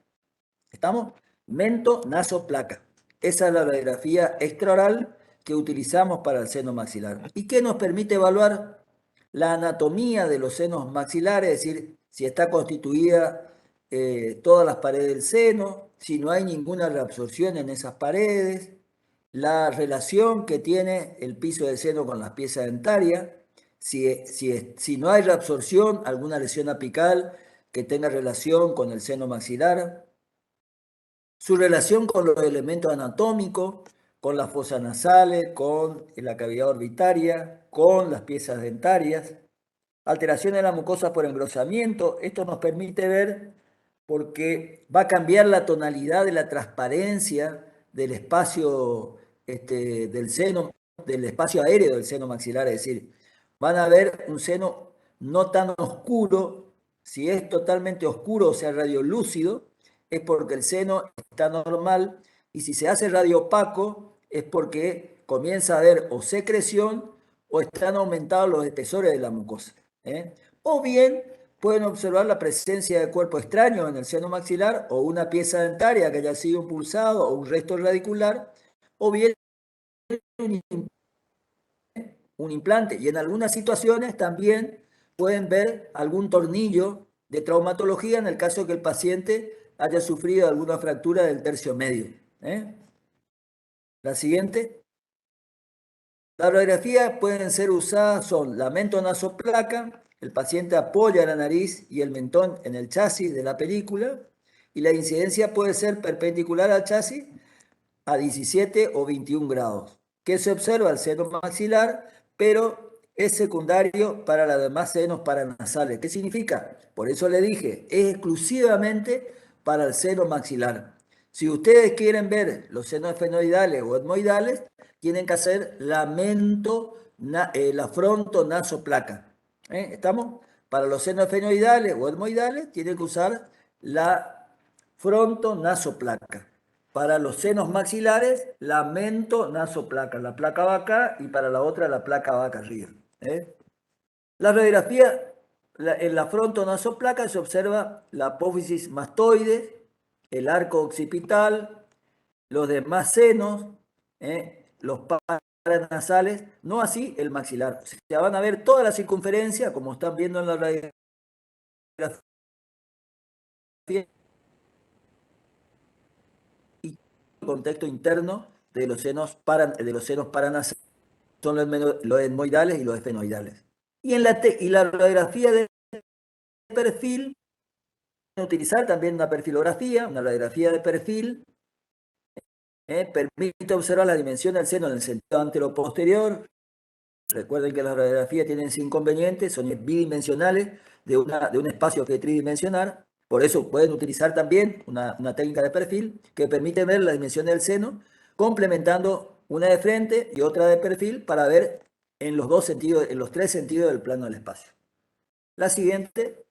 ¿Estamos? Mento-nasoplaca. Esa es la radiografía extraoral que utilizamos para el seno maxilar. ¿Y qué nos permite evaluar? La anatomía de los senos maxilares, es decir, si está constituida todas las paredes del seno, si no hay ninguna reabsorción en esas paredes, la relación que tiene el piso del seno con las piezas dentarias, si no hay reabsorción, alguna lesión apical que tenga relación con el seno maxilar, su relación con los elementos anatómicos, con las fosas nasales, con la cavidad orbitaria, con las piezas dentarias, alteración de la mucosa por engrosamiento. Esto nos permite ver porque va a cambiar la tonalidad de la transparencia del espacio del seno, del espacio aéreo del seno maxilar, es decir, van a ver un seno no tan oscuro. Si es totalmente oscuro, o sea, radiolúcido, es porque el seno está normal, y si se hace radiopaco es porque comienza a haber o secreción o están aumentados los espesores de la mucosa. O bien pueden observar la presencia de cuerpo extraño en el seno maxilar, o una pieza dentaria que haya sido impulsado, o un resto radicular, o bien un implante. Y en algunas situaciones también pueden ver algún tornillo de traumatología en el caso de que el paciente haya sufrido alguna fractura del tercio medio. La siguiente. Las radiografías pueden ser usadas, son la mento-nasoplaca, el paciente apoya la nariz y el mentón en el chasis de la película, y la incidencia puede ser perpendicular al chasis a 17 o 21 grados, que se observa el seno maxilar, pero es secundario para los demás senos paranasales. ¿Qué significa? Por eso le dije, es exclusivamente para el seno maxilar. Si ustedes quieren ver los senos esfenoidales o etmoidales, tienen que hacer la frontonasoplaca. ¿Estamos? Para los senos esfenoidales o etmoidales, tienen que usar la frontonasoplaca. Para los senos maxilares, la mento-nasoplaca. La placa va acá y para la otra la placa va acá arriba. La radiografía, en la frontonasoplaca se observa la apófisis mastoide, el arco occipital, los demás senos, los paranasales, no así el maxilar. O sea, van a ver toda la circunferencia, como están viendo en la radiografía, y el contexto interno de los senos paranasales, son los etmoidales y los esfenoidales. Y la radiografía de perfil, utilizar también una perfilografía, una radiografía de perfil, permite observar la dimensión del seno en el sentido anteroposterior. Recuerden que las radiografías tienen ese inconveniente, son bidimensionales de un espacio que es tridimensional. Por eso pueden utilizar también una técnica de perfil que permite ver la dimensión del seno, complementando una de frente y otra de perfil para ver en los dos sentidos, en los tres sentidos del plano del espacio. La siguiente.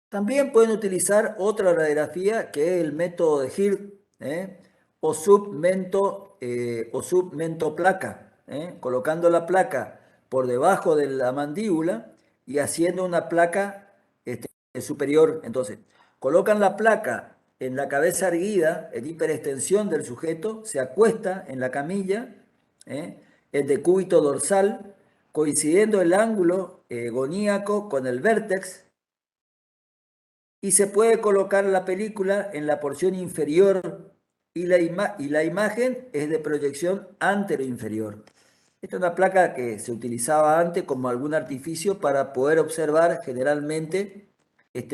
También pueden utilizar otra radiografía que es el método de Hirt, o submentoplaca, colocando la placa por debajo de la mandíbula y haciendo una placa superior. Entonces, colocan la placa en la cabeza erguida, en hiperextensión del sujeto, se acuesta en la camilla, el decúbito dorsal, coincidiendo el ángulo goníaco con el vértex, y se puede colocar la película en la porción inferior y la imagen es de proyección anteroinferior. Esta es una placa que se utilizaba antes como algún artificio para poder observar generalmente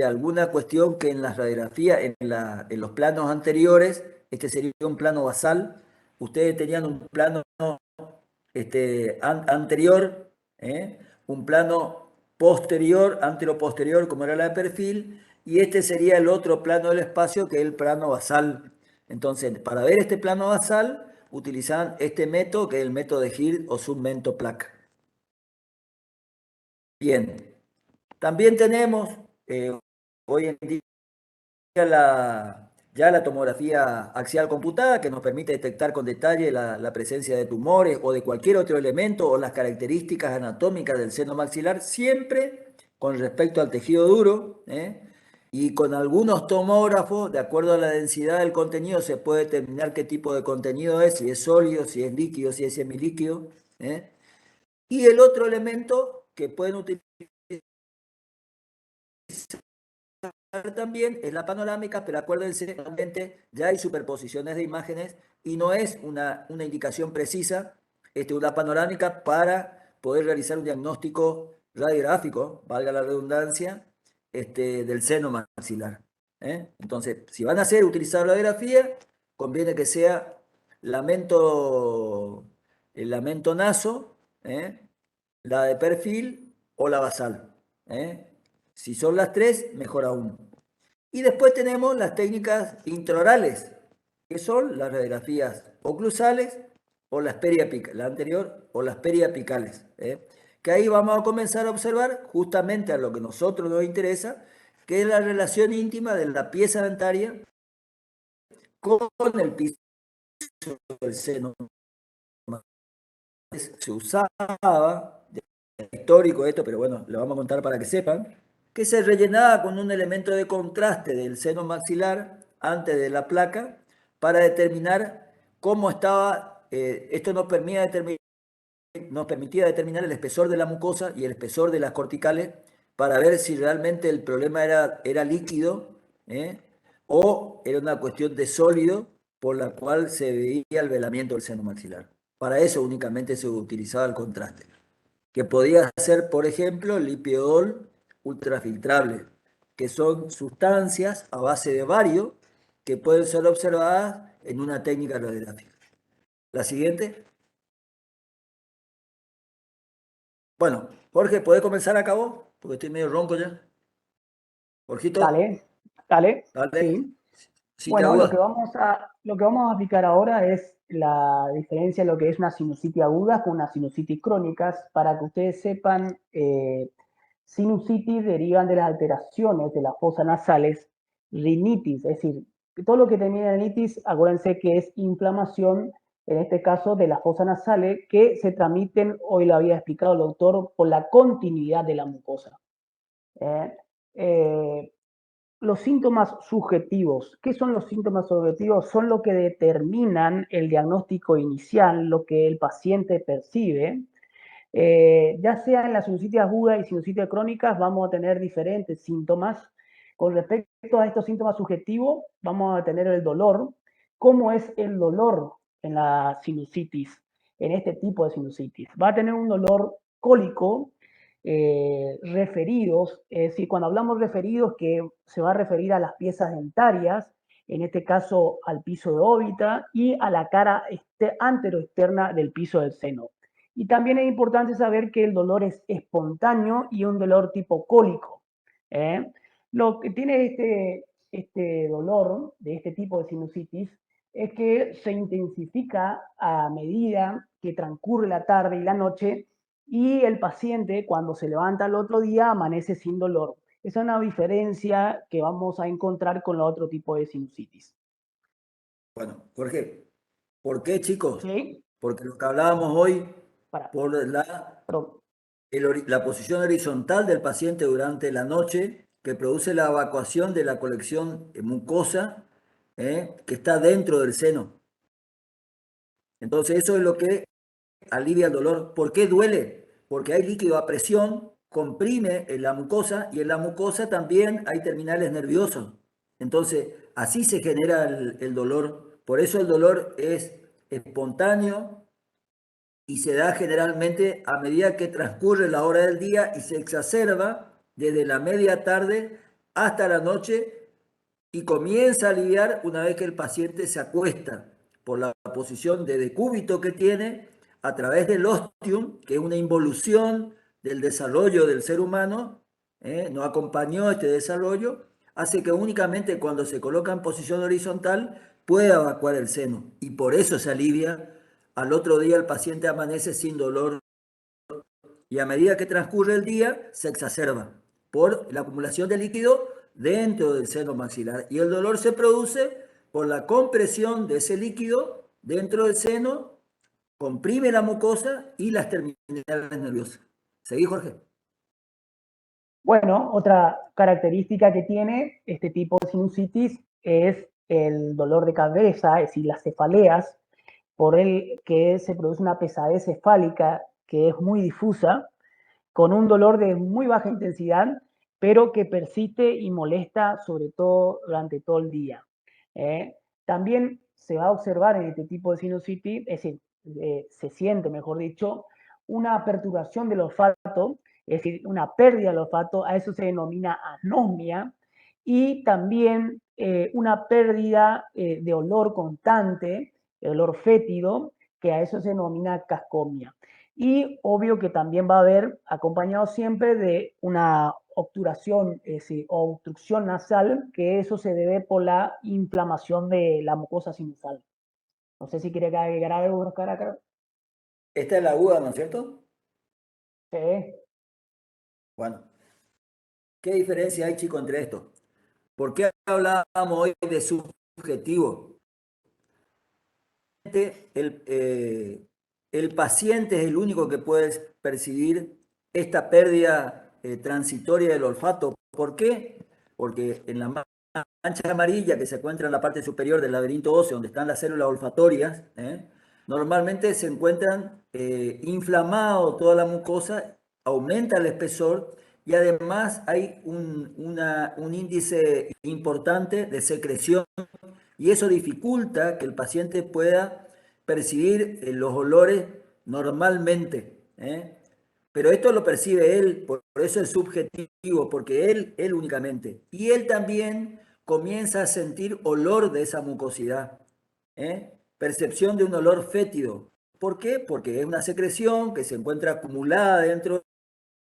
alguna cuestión que en las radiografías, en los planos anteriores, este sería un plano basal. Ustedes tenían un plano anterior, un plano posterior, anteroposterior, como era la de perfil, y este sería el otro plano del espacio, que es el plano basal. Entonces, para ver este plano basal, utilizan este método, que es el método de Hirt o submentoplaca. Bien, También tenemos hoy en día ya la tomografía axial computada que nos permite detectar con detalle la presencia de tumores o de cualquier otro elemento o las características anatómicas del seno maxilar, siempre con respecto al tejido duro, y con algunos tomógrafos, de acuerdo a la densidad del contenido, se puede determinar qué tipo de contenido es, si es sólido, si es líquido, si es semilíquido. Y el otro elemento que pueden utilizar también es la panorámica, pero acuérdense, realmente ya hay superposiciones de imágenes y no es una indicación precisa, una panorámica para poder realizar un diagnóstico radiográfico, valga la redundancia, del seno maxilar. Entonces, si van a utilizar radiografía, conviene que sea el lamento naso, la de perfil o la basal. Si son las tres, mejor aún. Y después tenemos las técnicas intraorales, que son las radiografías oclusales o las periapicales, la anterior, o las periapicales. Que ahí vamos a comenzar a observar justamente a lo que a nosotros nos interesa, que es la relación íntima de la pieza dentaria con el piso del seno. Se usaba, histórico esto, pero bueno, lo vamos a contar para que sepan, que se rellenaba con un elemento de contraste del seno maxilar antes de la placa para determinar cómo estaba, esto nos permitía determinar el espesor de la mucosa y el espesor de las corticales para ver si realmente el problema era líquido, o era una cuestión de sólido por la cual se veía el velamiento del seno maxilar. Para eso únicamente se utilizaba el contraste, que podía ser, por ejemplo, el lipiodol ultrafiltrable, que son sustancias a base de bario que pueden ser observadas en una técnica radiográfica. La siguiente. Bueno, Jorge, ¿podés comenzar a cabo? Porque estoy medio ronco ya. Jorgito, Dale, dale, dale, sí. sin te Bueno, agudas. lo que vamos a aplicar ahora es la diferencia de lo que es una sinusitis aguda con una sinusitis crónicas. Para que ustedes sepan, sinusitis derivan de las alteraciones de las fosas nasales, rinitis, es decir, todo lo que termina en rinitis, acuérdense que es inflamación, en este caso de las fosas nasales, que se transmiten, hoy lo había explicado el doctor, por la continuidad de la mucosa. ¿eh? Eh, los síntomas subjetivos. ¿Qué son los síntomas subjetivos? Son lo que determinan el diagnóstico inicial, lo que el paciente percibe. Ya sea en la sinusitis aguda y sinusitis crónicas, vamos a tener diferentes síntomas. Con respecto a estos síntomas subjetivos, vamos a tener el dolor. ¿Cómo es el dolor en la sinusitis, en este tipo de sinusitis? Va a tener un dolor cólico, referidos, es decir, cuando hablamos referidos, que se va a referir a las piezas dentarias, en este caso al piso de órbita y a la cara anteroexterna del piso del seno. Y también es importante saber que el dolor es espontáneo y un dolor tipo cólico. Lo que tiene este dolor de este tipo de sinusitis es que se intensifica a medida que transcurre la tarde y la noche y el paciente cuando se levanta el otro día amanece sin dolor. Esa es una diferencia que vamos a encontrar con el otro tipo de sinusitis. Bueno, Jorge, ¿por qué, chicos? ¿Sí? Porque lo que hablábamos hoy, Para, por perdón. la posición horizontal del paciente durante la noche, que produce la evacuación de la colección mucosa, que está dentro del seno. Entonces, eso es lo que alivia el dolor. ¿Por qué duele? Porque hay líquido a presión, comprime en la mucosa y en la mucosa también hay terminales nerviosos. Entonces, así se genera el dolor. Por eso el dolor es espontáneo y se da generalmente a medida que transcurre la hora del día y se exacerba desde la media tarde hasta la noche y comienza a aliviar una vez que el paciente se acuesta por la posición de decúbito que tiene a través del ostium, que es una involución del desarrollo del ser humano, no acompañó este desarrollo, hace que únicamente cuando se coloca en posición horizontal pueda evacuar el seno y por eso se alivia. Al otro día el paciente amanece sin dolor y a medida que transcurre el día se exacerba. por la acumulación de líquido dentro del seno maxilar. Y el dolor se produce por la compresión de ese líquido dentro del seno, comprime la mucosa y las terminales nerviosas. ¿Seguí, Jorge? Bueno, otra característica que tiene este tipo de sinusitis es el dolor de cabeza, es decir, las cefaleas, por el que se produce una pesadez cefálica que es muy difusa, con un dolor de muy baja intensidad, pero que persiste y molesta sobre todo durante todo el día. También se va a observar en este tipo de sinusitis, es decir, se siente, mejor dicho, una perturbación del olfato, es decir, una pérdida del olfato, a eso se denomina anosmia, y también una pérdida de olor constante, el olor fétido, que a eso se denomina cascomia. Y obvio que también va a haber acompañado siempre de una obturación, es decir, o obstrucción nasal, que eso se debe por la inflamación de la mucosa sinusal. No sé si quiere agregar algo, Caracas. Esta es la aguda, ¿no es cierto? Sí. Bueno, ¿qué diferencia hay, chico, entre esto? ¿Por qué hablábamos hoy de subjetivo? El, el paciente es el único que puede percibir esta pérdida transitoria del olfato. ¿Por qué? Porque en la mancha amarilla que se encuentra en la parte superior del laberinto óseo, donde están las células olfatorias, normalmente se encuentran inflamado toda la mucosa, aumenta el espesor y además hay un índice importante de secreción y eso dificulta que el paciente pueda percibir los olores normalmente. Pero esto lo percibe él, por eso es subjetivo, porque él únicamente. Y él también comienza a sentir olor de esa mucosidad. Percepción de un olor fétido. ¿Por qué? Porque es una secreción que se encuentra acumulada dentro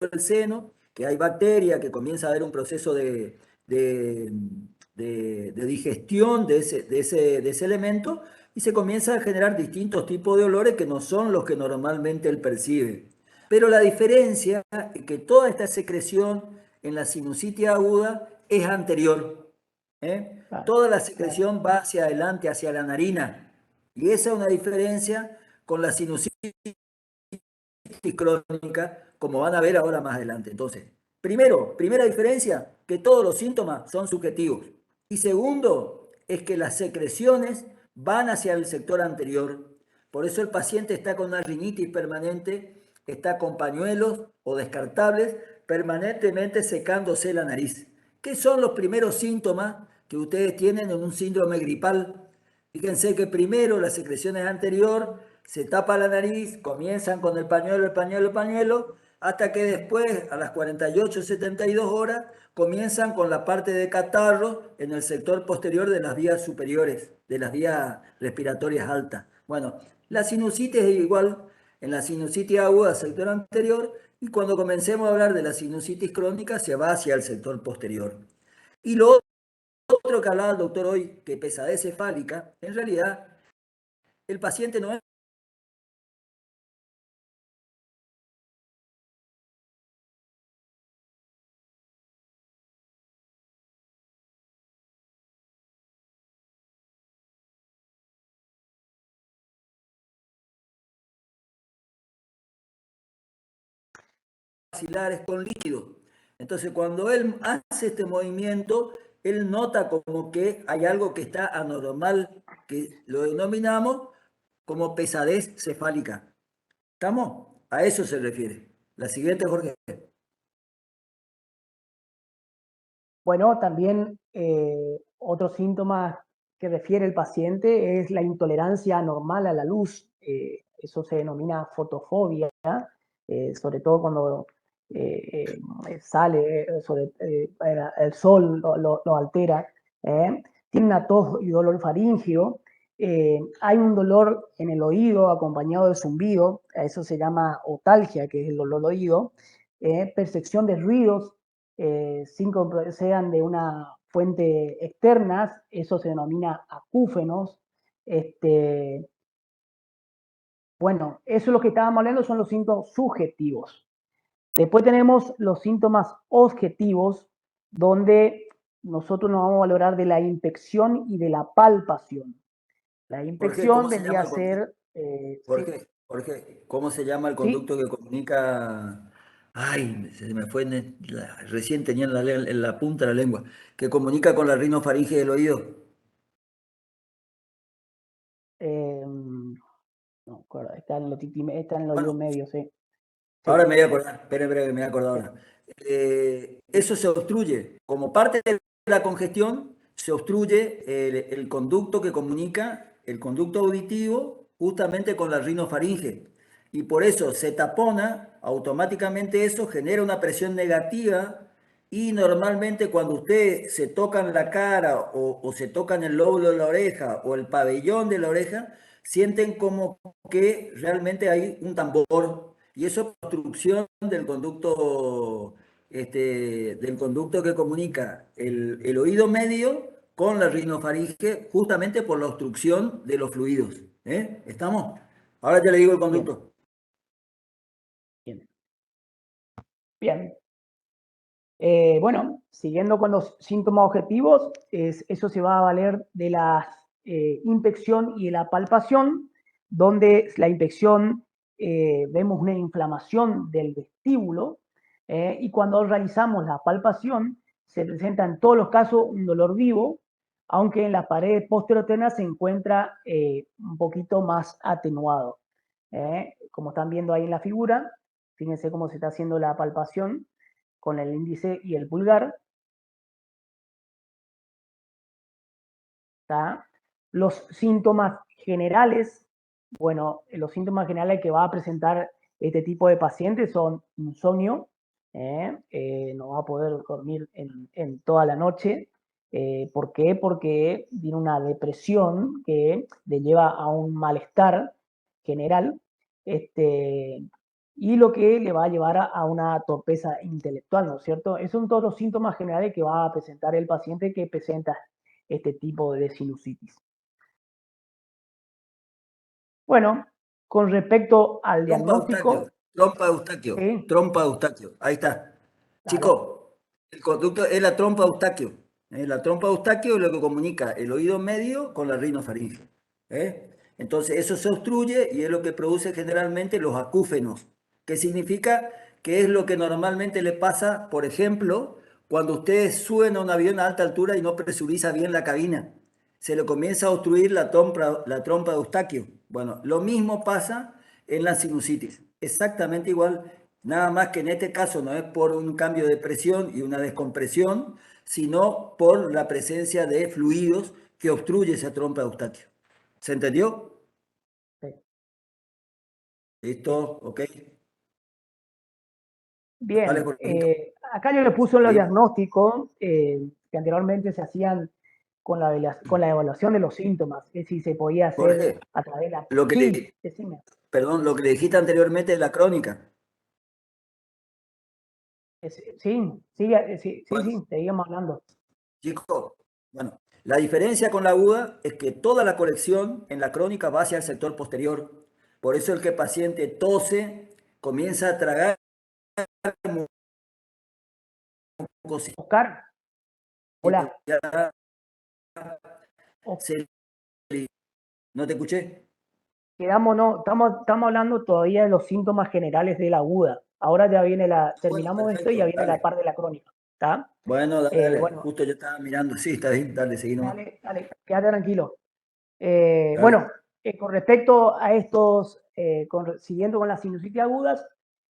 del seno, que hay bacteria, que comienza a haber un proceso de, de digestión de ese elemento y se comienza a generar distintos tipos de olores que no son los que normalmente él percibe. Pero la diferencia es que toda esta secreción en la sinusitis aguda es anterior. Claro, Toda la claro. secreción va hacia adelante, hacia la narina. Y esa es una diferencia con la sinusitis crónica, como van a ver ahora más adelante. Entonces, primera diferencia, que todos los síntomas son subjetivos. Y segundo, es que las secreciones van hacia el sector anterior. Por eso el paciente está con una rinitis permanente, está con pañuelos o descartables, permanentemente secándose la nariz. ¿Qué son los primeros síntomas que ustedes tienen en un síndrome gripal? Fíjense que primero la secreción es anterior, se tapa la nariz, comienzan con el pañuelo, el pañuelo, el pañuelo, hasta que después, a las 48, 72 horas, comienzan con la parte de catarro en el sector posterior de las vías superiores, de las vías respiratorias altas. Bueno, la sinusitis es igual, en la sinusitis aguda, sector anterior, y cuando comencemos a hablar de la sinusitis crónica, se va hacia el sector posterior. Y lo otro que hablaba el doctor hoy, que pesadez cefálica, en realidad el paciente no es maxilares con líquido. Entonces, cuando él hace este movimiento, él nota como que hay algo que está anormal, que lo denominamos como pesadez cefálica. ¿Estamos? A eso se refiere. La siguiente, Jorge. Bueno, también otros síntomas que refiere el paciente es la intolerancia anormal a la luz. Eso se denomina fotofobia, sobre todo cuando sale, el sol lo altera. Tiene una tos y dolor faríngeo. Hay un dolor en el oído acompañado de zumbido, a eso se llama otalgia, que es el dolor del oído. Percepción de ruidos sin que sean de una fuente externa, eso se denomina acúfenos. Bueno, eso es lo que estábamos hablando, son los síntomas subjetivos. Después tenemos los síntomas objetivos, donde nosotros nos vamos a valorar de la inspección y de la palpación. La Jorge, inspección ¿cómo se vendría llama a el conducto? ser, sí, Jorge, ¿cómo se llama el sí, conducto que comunica? Ay, se me fue, recién tenía en la punta de la lengua, que comunica con la rinofaringe del oído. no me acuerdo, está en el oído Bueno, medio, sí, ahora sí, me voy a acordar, espere, espere, que me voy a acordar sí, ahora. Eso se obstruye. Como parte de la congestión, se obstruye el conducto que comunica, el conducto auditivo, justamente con la rinofaringe. Y por eso se tapona, automáticamente eso genera una presión negativa y normalmente cuando ustedes se tocan la cara o se tocan el lóbulo de la oreja o el pabellón de la oreja, sienten como que realmente hay un tambor y eso es obstrucción del conducto que comunica el oído medio con la rinofaringe, justamente por la obstrucción de los fluidos. ¿Eh? ¿Estamos? Ahora ya le digo el bien, conducto. bien, bien. Bueno, siguiendo con los síntomas objetivos, eso se va a valer de la inspección y de la palpación, donde la inspección vemos una inflamación del vestíbulo y cuando realizamos la palpación se presenta en todos los casos un dolor vivo, aunque en la pared posterotena se encuentra un poquito más atenuado. Como están viendo ahí en la figura, fíjense cómo se está haciendo la palpación con el índice y el pulgar. ¿Tá? Los síntomas generales, bueno, los síntomas generales que va a presentar este tipo de pacientes son insomnio, no va a poder dormir en toda la noche. ¿Por qué? Porque tiene una depresión que le lleva a un malestar general, y lo que le va a llevar a una torpeza intelectual, ¿no es cierto? Esos son todos los síntomas generales que va a presentar el paciente que presenta este tipo de sinusitis. Bueno, con respecto al Trompa de Eustaquio, diagnóstico, trompa de Eustaquio, sí, trompa de Eustaquio. Ahí está. dale, Chicos, el conducto es la trompa de Eustaquio. La trompa de Eustaquio es lo que comunica el oído medio con la rinofaringe. Entonces, eso se obstruye y es lo que produce generalmente los acúfenos, que significa que es lo que normalmente le pasa, por ejemplo, cuando ustedes suben a un avión a alta altura y no presuriza bien la cabina. Se le comienza a obstruir la trompa de Eustaquio. Bueno, lo mismo pasa en la sinusitis. Exactamente igual, nada más que en este caso no es por un cambio de presión y una descompresión, sino por la presencia de fluidos que obstruye esa trompa de Eustaquio. ¿Se entendió? sí, ¿Listo? bien. ¿Ok? Dale, Bien, Jorgito. acá yo le puse los Seguimos. diagnósticos que anteriormente se hacían con la evaluación de los síntomas, que si se podía hacer Jorge, a través de la... lo que Sí, le, decime. perdón, lo que le dijiste anteriormente es la crónica. Sí, sí, sí, Bueno, sí, seguimos hablando. chicos, bueno, la diferencia con la aguda es que toda la colección en la crónica va hacia el sector posterior. Por eso el que el paciente tose, comienza a tragar mucosidad, Oscar, hola. O- se- ¿no te escuché? Quedamos, no, estamos hablando todavía de los síntomas generales de la aguda. Ahora ya viene Bueno, terminamos esto y ya perfecto, viene la dale. parte de la crónica, ¿está? Bueno, dale, dale. Bueno, Justo yo estaba mirando, sí, está bien, dale, seguí nomás. dale, dale, quédate tranquilo. Dale. Bueno, con respecto a estos, siguiendo con las sinusitis agudas,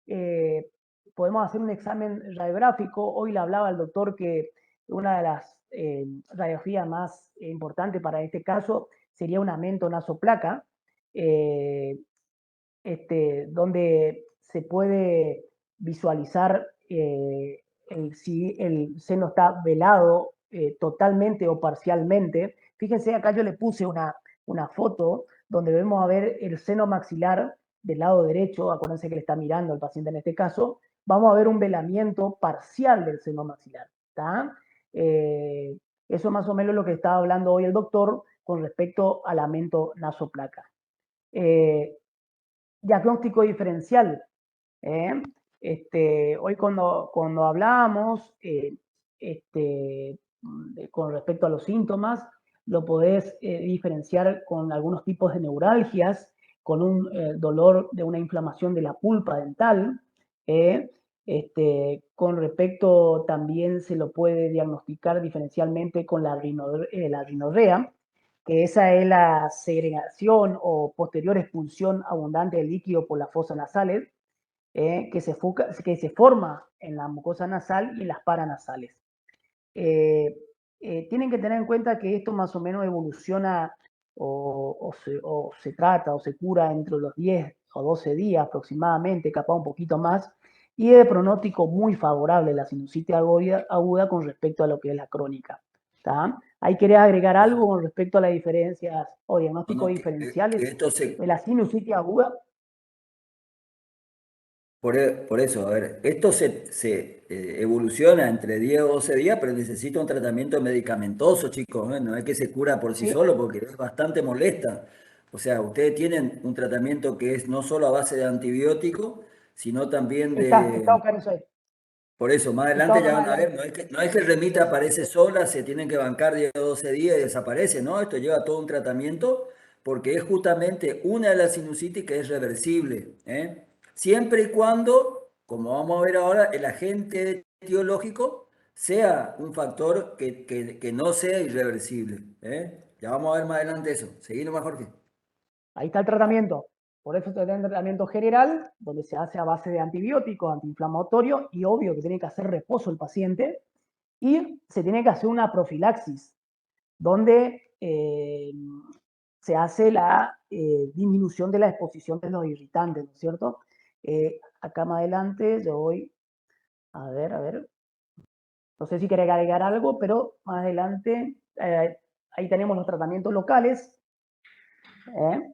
eh, podemos hacer un examen radiográfico. Hoy le hablaba al doctor que una de las radiografías más importantes para este caso sería una mentonasoplaca, eh, donde se puede visualizar si el seno está velado totalmente o parcialmente. Fíjense, acá yo le puse una foto donde vemos a ver el seno maxilar del lado derecho, acuérdense que le está mirando al paciente en este caso, vamos a ver un velamiento parcial del seno maxilar. ¿Está? Eso más o menos es lo que estaba hablando hoy el doctor con respecto a la mentonasoplaca. Eh, Diagnóstico diferencial. ¿eh? Hoy cuando hablábamos con respecto a los síntomas, lo podés diferenciar con algunos tipos de neuralgias, con un dolor de una inflamación de la pulpa dental. Con respecto también se lo puede diagnosticar diferencialmente con la rinorrea, que esa es la segregación o posterior expulsión abundante de líquido por las fosas nasales, que se forma en la mucosa nasal y en las paranasales. Tienen que tener en cuenta que esto más o menos evoluciona o se trata o se cura entre los 10 o 12 días aproximadamente, capaz un poquito más, y es de pronóstico muy favorable la sinusitis aguda con respecto a lo que es la crónica. ¿Tá? ¿Ahí querés agregar algo con respecto a las diferencias o diagnósticos Bueno, que diferenciales esto se, de la sinusitis aguda? por eso, a ver, esto se evoluciona entre 10 o 12 días, pero necesita un tratamiento medicamentoso, chicos, ¿eh? No es que se cura por sí Sí, solo, porque es bastante molesta. O sea, ustedes tienen un tratamiento que es no solo a base de antibiótico, sino también está de... ok, soy. Por eso, más Está adelante ok ya más van a ver, adelante. no es que el remita aparece sola, se tienen que bancar 10 o 12 días y desaparece, ¿no? Esto lleva todo un tratamiento porque es justamente una de las sinusitis que es reversible, ¿eh? Siempre y cuando, como vamos a ver ahora, el agente etiológico sea un factor que no sea irreversible, ¿eh? Ya vamos a ver más adelante eso. Seguimos más, Jorge. Ahí está el tratamiento. Por eso se da un tratamiento general, donde se hace a base de antibióticos, antiinflamatorios, y obvio que tiene que hacer reposo el paciente, y se tiene que hacer una profilaxis, donde se hace la disminución de la exposición de los irritantes, ¿no es cierto? Acá más adelante yo voy, a ver, no sé si quiere agregar algo, pero más adelante ahí tenemos los tratamientos locales, ¿eh?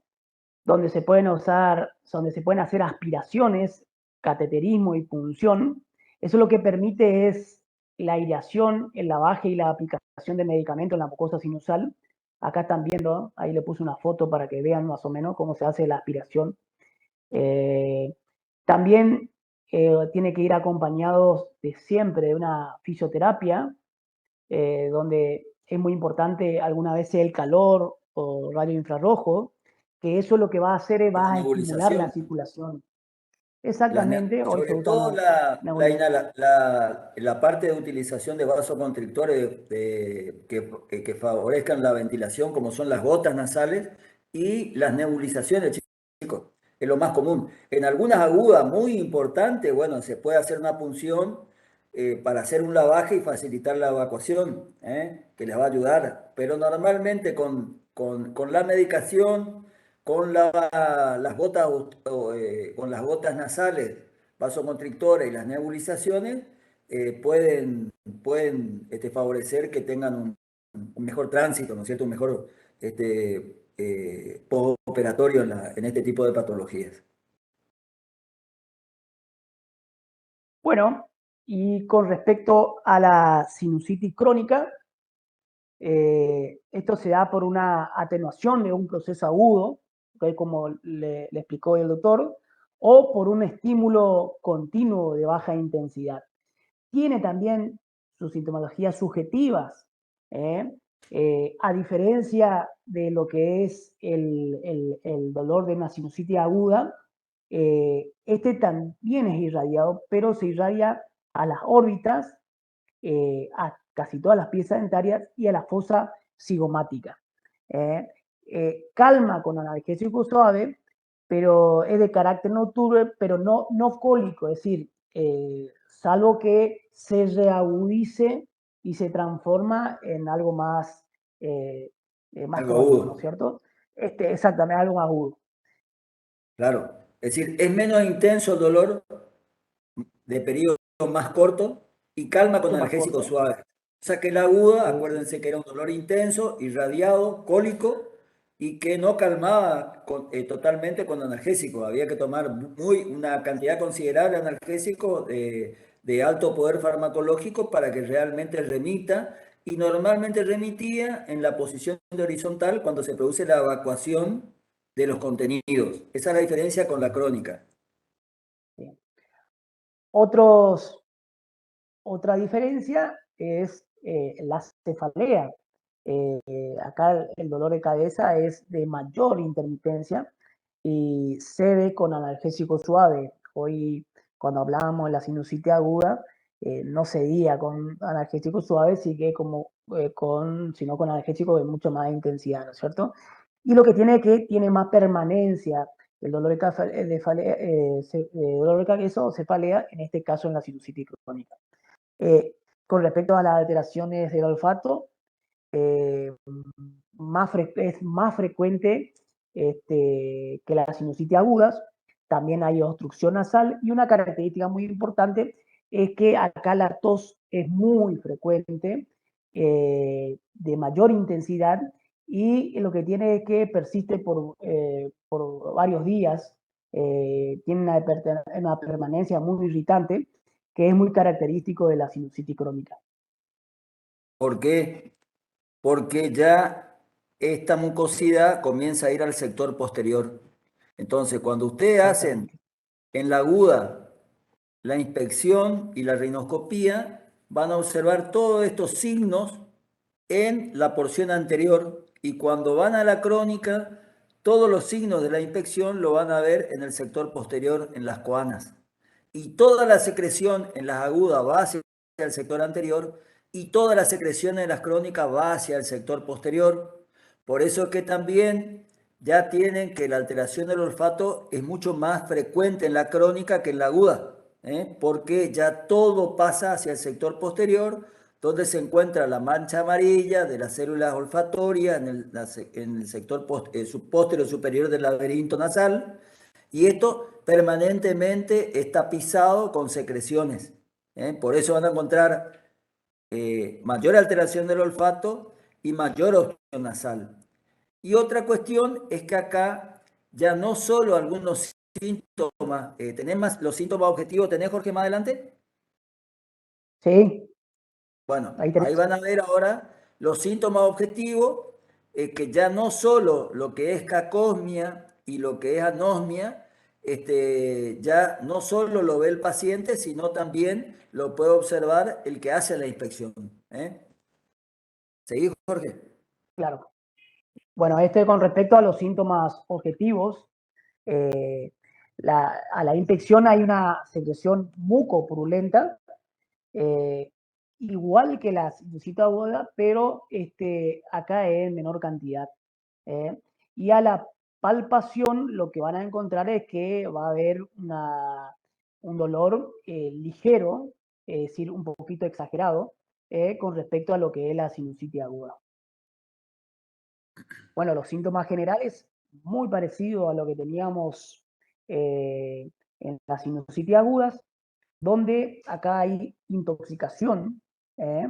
Donde se pueden hacer aspiraciones, cateterismo y punción. Eso lo que permite es la aireación, el lavaje y la aplicación de medicamentos en la mucosa sinusal. Acá están viendo, ahí le puse una foto para que vean más o menos cómo se hace la aspiración. Eh, También tiene que ir acompañado de siempre de una fisioterapia, donde es muy importante alguna vez el calor o radio infrarrojo, que eso lo que va a hacer es La va a estimular la nebulización. circulación. Exactamente, hoy se Sobre usa todo la parte de utilización de vasoconstrictores que favorezcan la ventilación, como son las gotas nasales y las nebulizaciones, chicos, es lo más común. En algunas agudas muy importantes, bueno, se puede hacer una punción para hacer un lavaje y facilitar la evacuación, que les va a ayudar. Pero normalmente con la medicación, con las gotas, con las gotas nasales, vasoconstrictores y las nebulizaciones, pueden favorecer que tengan un mejor tránsito, ¿no es cierto? Un mejor postoperatorio en este tipo de patologías. Bueno, y con respecto a la sinusitis crónica, esto se da por una atenuación de un proceso agudo, ¿okay? Como le explicó el doctor, o por un estímulo continuo de baja intensidad. Tiene también sus sintomatologías subjetivas, ¿eh? A diferencia de lo que es el dolor de una sinusitis aguda, este también es irradiado, pero se irradia a las órbitas, a casi todas las piezas dentarias y a la fosa cigomática. ¿Eh? Calma con analgésico suave, pero es de carácter nocturno, pero no cólico, es decir, salvo que se reagudice y se transforma en algo más Algo crónico, ¿no es agudo, cierto? Exactamente, algo agudo. claro. Es decir, es menos intenso el dolor de periodo más corto y calma con Mucho más analgésico corto. suave. O sea que la aguda, Sí, sí. acuérdense que era un dolor intenso, irradiado, cólico y que no calmaba totalmente con analgésico. Había que tomar una cantidad considerable de analgésico de alto poder farmacológico para que realmente remita y normalmente remitía en la posición de horizontal cuando se produce la evacuación de los contenidos. Esa es la diferencia con la crónica. Sí. Otra diferencia es la cefalea. Acá el dolor de cabeza es de mayor intermitencia y se ve con analgésico suave. Hoy, cuando hablábamos de la sinusitis aguda, no se guía con analgésico suave, sino con analgésico de mucho más intensidad, ¿no es cierto? Y lo que tiene más permanencia el dolor dolor de cabeza o cefalea, en este caso en la sinusitis crónica. Con respecto a las alteraciones del olfato, es más frecuente que las sinusitis agudas. También hay obstrucción nasal y una característica muy importante es que acá la tos es muy frecuente, de mayor intensidad y lo que tiene es que persiste por varios días, tiene una permanencia muy irritante que es muy característico de la sinusitis crónica. ¿Por qué? Porque ya esta mucosidad comienza a ir al sector posterior. Entonces, cuando ustedes hacen Exactamente. en la aguda la inspección y la rinoscopía, van a observar todos estos signos en la porción anterior y cuando van a la crónica, todos los signos de la inspección lo van a ver en el sector posterior, en las coanas. Y toda la secreción en las agudas va hacia el sector anterior y toda la secreción en las crónicas va hacia el sector posterior. Por eso es que también ya tienen que la alteración del olfato es mucho más frecuente en la crónica que en la aguda, porque ya todo pasa hacia el sector posterior, donde se encuentra la mancha amarilla de las células olfatorias en el sector posterior superior del laberinto nasal, y esto permanentemente está pisado con secreciones. Por eso van a encontrar mayor alteración del olfato y mayor obstrucción nasal. Y otra cuestión es que acá ya no solo algunos síntomas, ¿tenés más los síntomas objetivos? ¿Tenés, Jorge, más adelante? Sí, Bueno, ahí ahí tenés. van a ver ahora los síntomas objetivos, que ya no solo lo que es cacosmia y lo que es anosmia, ya no solo lo ve el paciente, sino también lo puede observar el que hace la inspección. ¿Seguí, Jorge? Claro. Bueno, con respecto a los síntomas objetivos, eh, a la infección hay una secreción mucopurulenta, eh, igual que la sinusitis aguda, pero acá es en menor cantidad. ¿eh? Y a la palpación lo que van a encontrar es que va a haber un dolor ligero, es decir, un poquito exagerado, con respecto a lo que es la sinusitis aguda. Bueno, los síntomas generales, muy parecidos a lo que teníamos en las sinusitis agudas, donde acá hay intoxicación, ¿eh?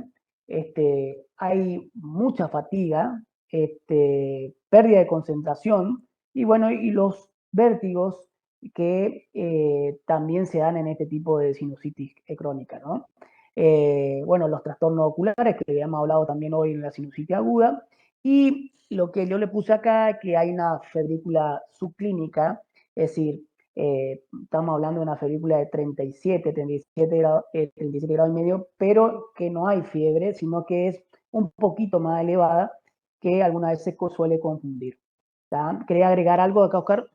Hay mucha fatiga, pérdida de concentración y bueno, y los vértigos que también se dan en este tipo de sinusitis crónica, ¿no? Bueno, los trastornos oculares que habíamos hablado también hoy en la sinusitis aguda y lo que yo le puse acá, que hay una febrícula subclínica, es decir, estamos hablando de una febrícula de 37 grados, 37 grados y medio, pero que no hay fiebre, sino que es un poquito más elevada, que algunas veces se suele confundir. ¿Quería agregar algo acá, Oscar?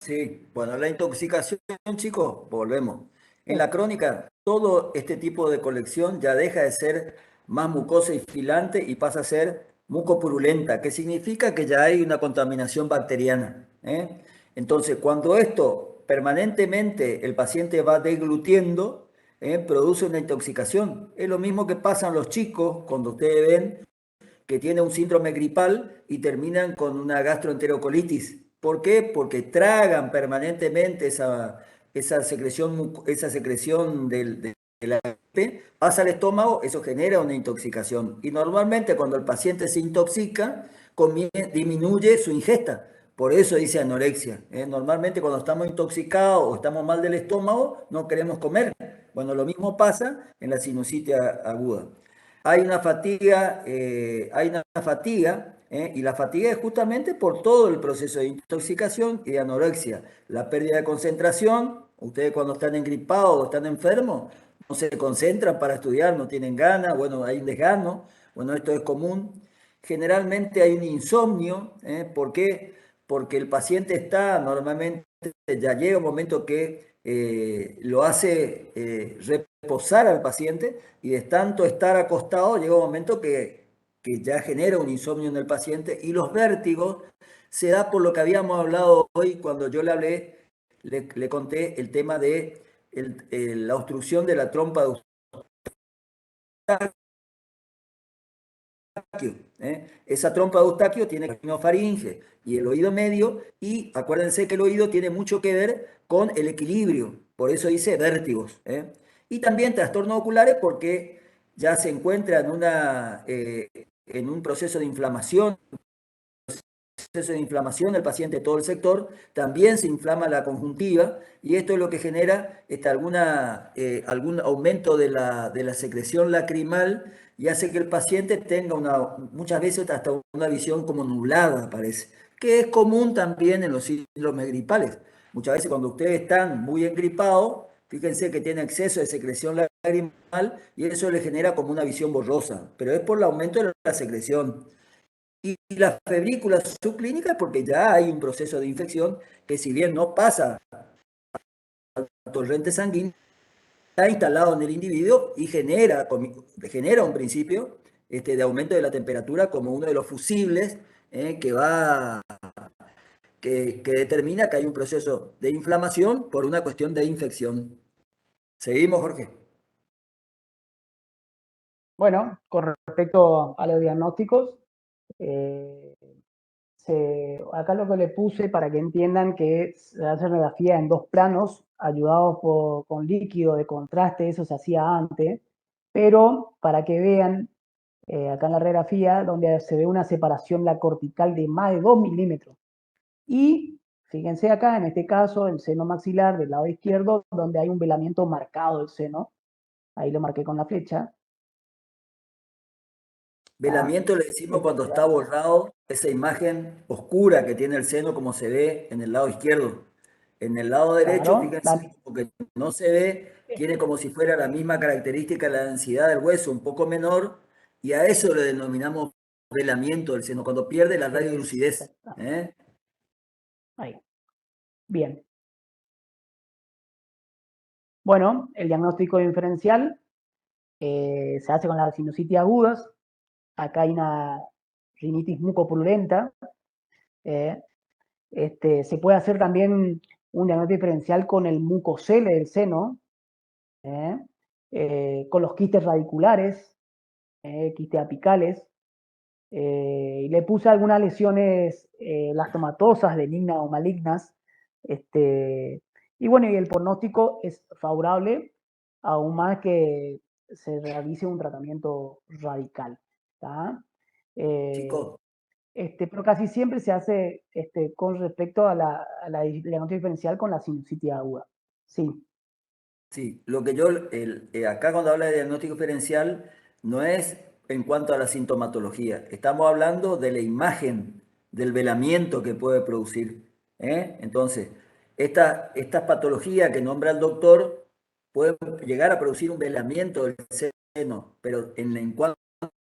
Sí, bueno, la intoxicación, chicos, volvemos. En la Sí, crónica, todo este tipo de colección ya deja de ser más mucosa y filante y pasa a ser mucopurulenta, que significa que ya hay una contaminación bacteriana. Entonces, cuando esto permanentemente el paciente va deglutiendo, produce una intoxicación. Es lo mismo que pasa en los chicos cuando ustedes ven que tiene un síndrome gripal y terminan con una gastroenterocolitis. ¿Por qué? Porque tragan permanentemente esa secreción de la gripe, pasa al estómago, eso genera una intoxicación. Y normalmente cuando el paciente se intoxica, disminuye su ingesta. Por eso dice anorexia. Normalmente cuando estamos intoxicados o estamos mal del estómago, no queremos comer. Bueno, lo mismo pasa en la sinusitis aguda. Hay una fatiga, y la fatiga es justamente por todo el proceso de intoxicación y de anorexia, la pérdida de concentración, Ustedes cuando están engripados o están enfermos, no se concentran para estudiar, no tienen ganas, bueno, hay un desgano, bueno, esto es común. Generalmente hay un insomnio, ¿eh? ¿Por qué? Porque el paciente está normalmente, ya llega un momento que lo hace reposar al paciente y de tanto estar acostado llega un momento que ya genera un insomnio en el paciente y los vértigos se da por lo que habíamos hablado hoy cuando yo le hablé, le conté el tema de la obstrucción de la trompa de Eustaquio. Esa trompa de Eustaquio tiene faringe y el oído medio, y acuérdense que el oído tiene mucho que ver con el equilibrio, por eso dice vértigos. Y también trastornos oculares porque ya se encuentra en un proceso de inflamación de inflamación el paciente, todo el sector, también se inflama la conjuntiva y esto es lo que genera algún aumento de la secreción lacrimal y hace que el paciente tenga muchas veces hasta una visión como nublada, parece, que es común también en los síndromes gripales. Muchas veces cuando ustedes están muy engripados, fíjense que tiene exceso de secreción lacrimal y eso le genera como una visión borrosa, pero es por el aumento de la secreción. Y la febrícula subclínica es porque ya hay un proceso de infección que si bien no pasa a torrente sanguíneo, está instalado en el individuo y genera un principio de aumento de la temperatura como uno de los fusibles que determina que hay un proceso de inflamación por una cuestión de infección. Seguimos, Jorge. Bueno, con respecto a los diagnósticos, eh, acá lo que le puse para que entiendan que se hace radiografía en dos planos, ayudados con líquido de contraste, eso se hacía antes, pero para que vean, acá en la radiografía, donde se ve una separación la cortical de más de 2 milímetros. Y fíjense acá, en este caso, el seno maxilar del lado izquierdo, donde hay un velamiento marcado del seno, ahí lo marqué con la flecha. ¿Tá? Velamiento le decimos cuando está borrado esa imagen oscura que tiene el seno como se ve en el lado izquierdo. En el lado derecho, Claro, fíjense, porque no se ve, tiene como si fuera la misma característica la densidad del hueso, un poco menor, y a eso le denominamos velamiento del seno, cuando pierde la radiolucidez. Ahí. Bien. Bueno, el diagnóstico diferencial se hace con las sinusitis agudas. Acá hay una rinitis mucopurulenta. Se puede hacer también un diagnóstico diferencial con el mucocele del seno, con los quistes radiculares, quistes apicales. Y le puse algunas lesiones blastomatosas, benignas o malignas. Y bueno, y el pronóstico es favorable, aún más que se realice un tratamiento radical. Chicos, Pero casi siempre se hace con respecto a la diagnóstico diferencial con la sinusitis aguda. Sí. sí, lo que yo, acá cuando habla de diagnóstico diferencial, no es en cuanto a la sintomatología, estamos hablando de la imagen, del velamiento que puede producir. Entonces, esta patología que nombra el doctor puede llegar a producir un velamiento del seno, pero en cuanto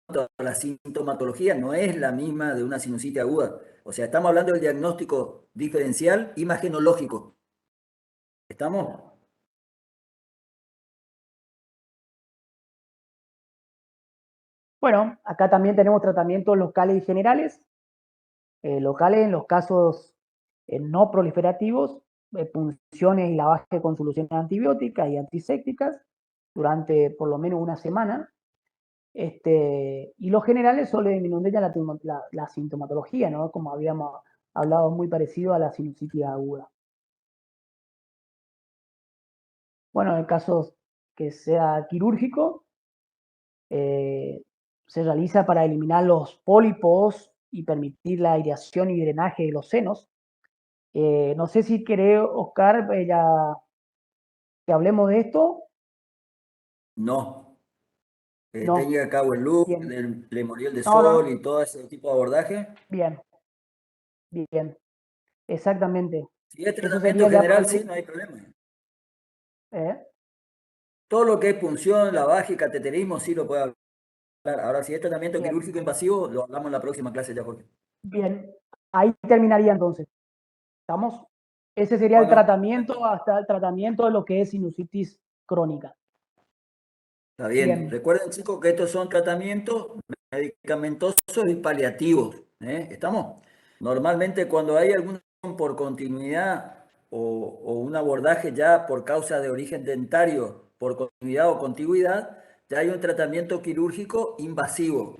a la sintomatología no es la misma de una sinusitis aguda. O sea, estamos hablando del diagnóstico diferencial imagenológico. ¿Estamos? Bueno, acá también tenemos tratamientos locales y generales. Locales en los casos no proliferativos, punciones y lavaje con soluciones antibióticas y antisépticas durante por lo menos una semana. Y los generales solo disminuyen la sintomatología, ¿no? Como habíamos hablado, muy parecido a la sinusitis aguda. Bueno, en casos que sea quirúrgico, se realiza para eliminar los pólipos y permitir la aireación y drenaje de los senos. No sé si querés, Oscar, que hablemos de esto. No. No, Técnica Cower Loop, bien. Le Moriel de No, Sol no, y todo ese tipo de abordaje. bien, bien. Exactamente. Si es Eso tratamiento sería ya general, sí, no hay problema. Todo lo que es punción, lavaje y cateterismo sí lo puede hablar. Ahora, si es tratamiento Bien. quirúrgico invasivo, lo hablamos en la próxima clase ya, Jorge. Bien, ahí terminaría entonces. ¿Estamos? Ese sería el Bueno, tratamiento hasta el tratamiento de lo que es sinusitis crónica. está bien. Bien. Recuerden, chicos, que estos son tratamientos medicamentosos y paliativos. ¿Estamos? Normalmente cuando hay alguna por continuidad o un abordaje ya por causa de origen dentario, por continuidad o contigüidad, ya hay un tratamiento quirúrgico invasivo.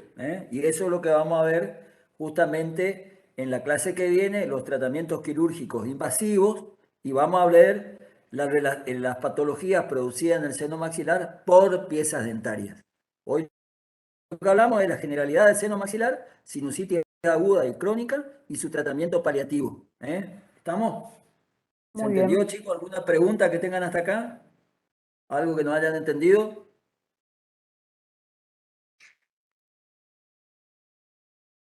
Y eso es lo que vamos a ver justamente en la clase que viene, los tratamientos quirúrgicos invasivos, y vamos a ver las patologías producidas en el seno maxilar por piezas dentarias. Hoy lo que hablamos es la generalidad del seno maxilar, sinusitis aguda y crónica y su tratamiento paliativo. ¿Estamos? ¿Se Muy entendió, bien. chicos? ¿Alguna pregunta que tengan hasta acá? ¿Algo que no hayan entendido?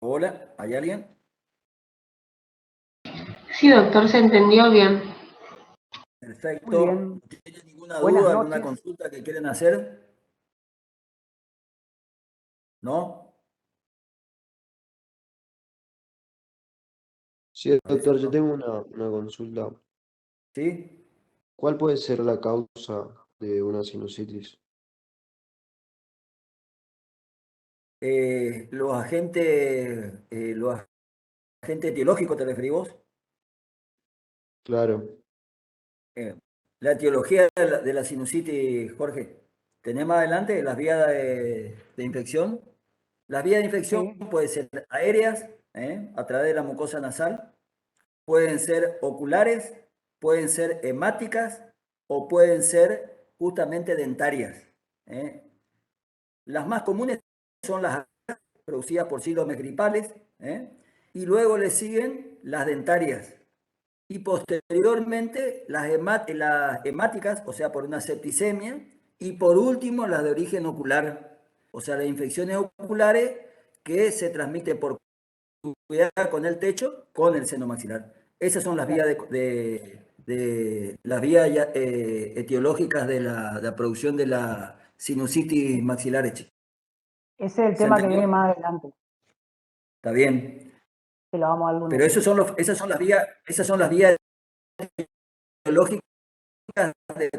Hola, ¿hay alguien? Sí, doctor, se entendió bien. Muy Perfecto. bien. ¿Tienen ninguna Buenas duda, alguna noches. consulta que quieren hacer? ¿No? Sí, Parece doctor, que yo no. tengo una consulta. ¿Sí? ¿Cuál puede ser la causa de una sinusitis? Los agentes etiológicos, ¿te referís vos? Claro, Eh, la etiología de la sinusitis, Jorge. Tenemos adelante las vías de infección. Las vías de infección Sí. pueden ser aéreas, a través de la mucosa nasal, pueden ser oculares, pueden ser hemáticas o pueden ser justamente dentarias. ¿eh? Las más comunes son las producidas por síndromes gripales, y luego le siguen las dentarias. Y posteriormente las hemáticas, o sea, por una septicemia, y por último las de origen ocular, o sea, las infecciones oculares que se transmiten por cuidar con el techo, con el seno maxilar. Esas son las vías las vías etiológicas de la producción de la sinusitis maxilar. Ese es el ¿Se tema que entendió? viene más adelante, Está bien. que lo vamos a ver el Pero lunes. esas son las vías etiológicas de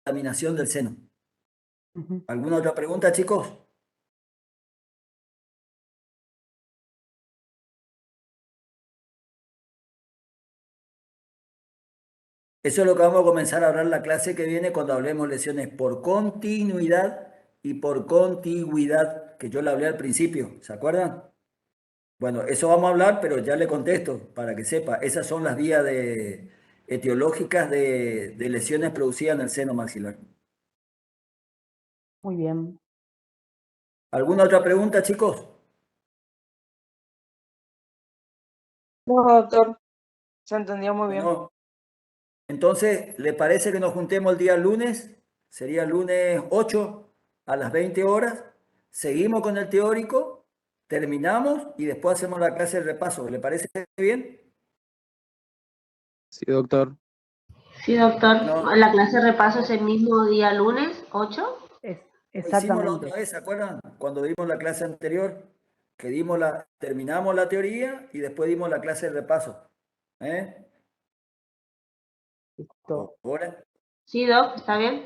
contaminación del seno. Ujú. ¿Alguna otra pregunta, chicos? Eso es lo que vamos a comenzar a hablar la clase que viene cuando hablemos lesiones por continuidad y por contigüidad, que yo la hablé al principio, ¿se acuerdan? Bueno, eso vamos a hablar, pero ya le contesto para que sepa. Esas son las vías etiológicas de lesiones producidas en el seno maxilar. Muy bien. ¿Alguna otra pregunta, chicos? No, doctor, se entendió muy bien. Bueno, entonces, ¿le parece que nos juntemos el día lunes? Sería el lunes 8 a las 20 horas. Seguimos con el teórico, terminamos y después hacemos la clase de repaso. ¿Le parece bien? Sí, doctor. Sí, doctor. Bueno, La clase de repaso es el mismo día lunes, 8. lo hicimos la Exactamente. otra vez, ¿se acuerdan? Cuando dimos la clase anterior, que terminamos la teoría y después dimos la clase de repaso. Listo. ¿Ahora? Sí, doc, ¿está bien?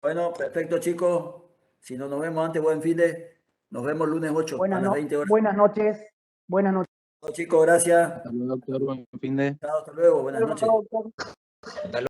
Bueno, perfecto, chicos. Si no nos vemos antes, buen fin de. Nos vemos lunes 8 a las 20 horas. Buenas noches. Buenas noches. Chao, chicos, gracias. Hasta luego, doctor. Buen fin de. Chao, hasta luego, buenas noches. Hasta luego, doctor. Hasta luego.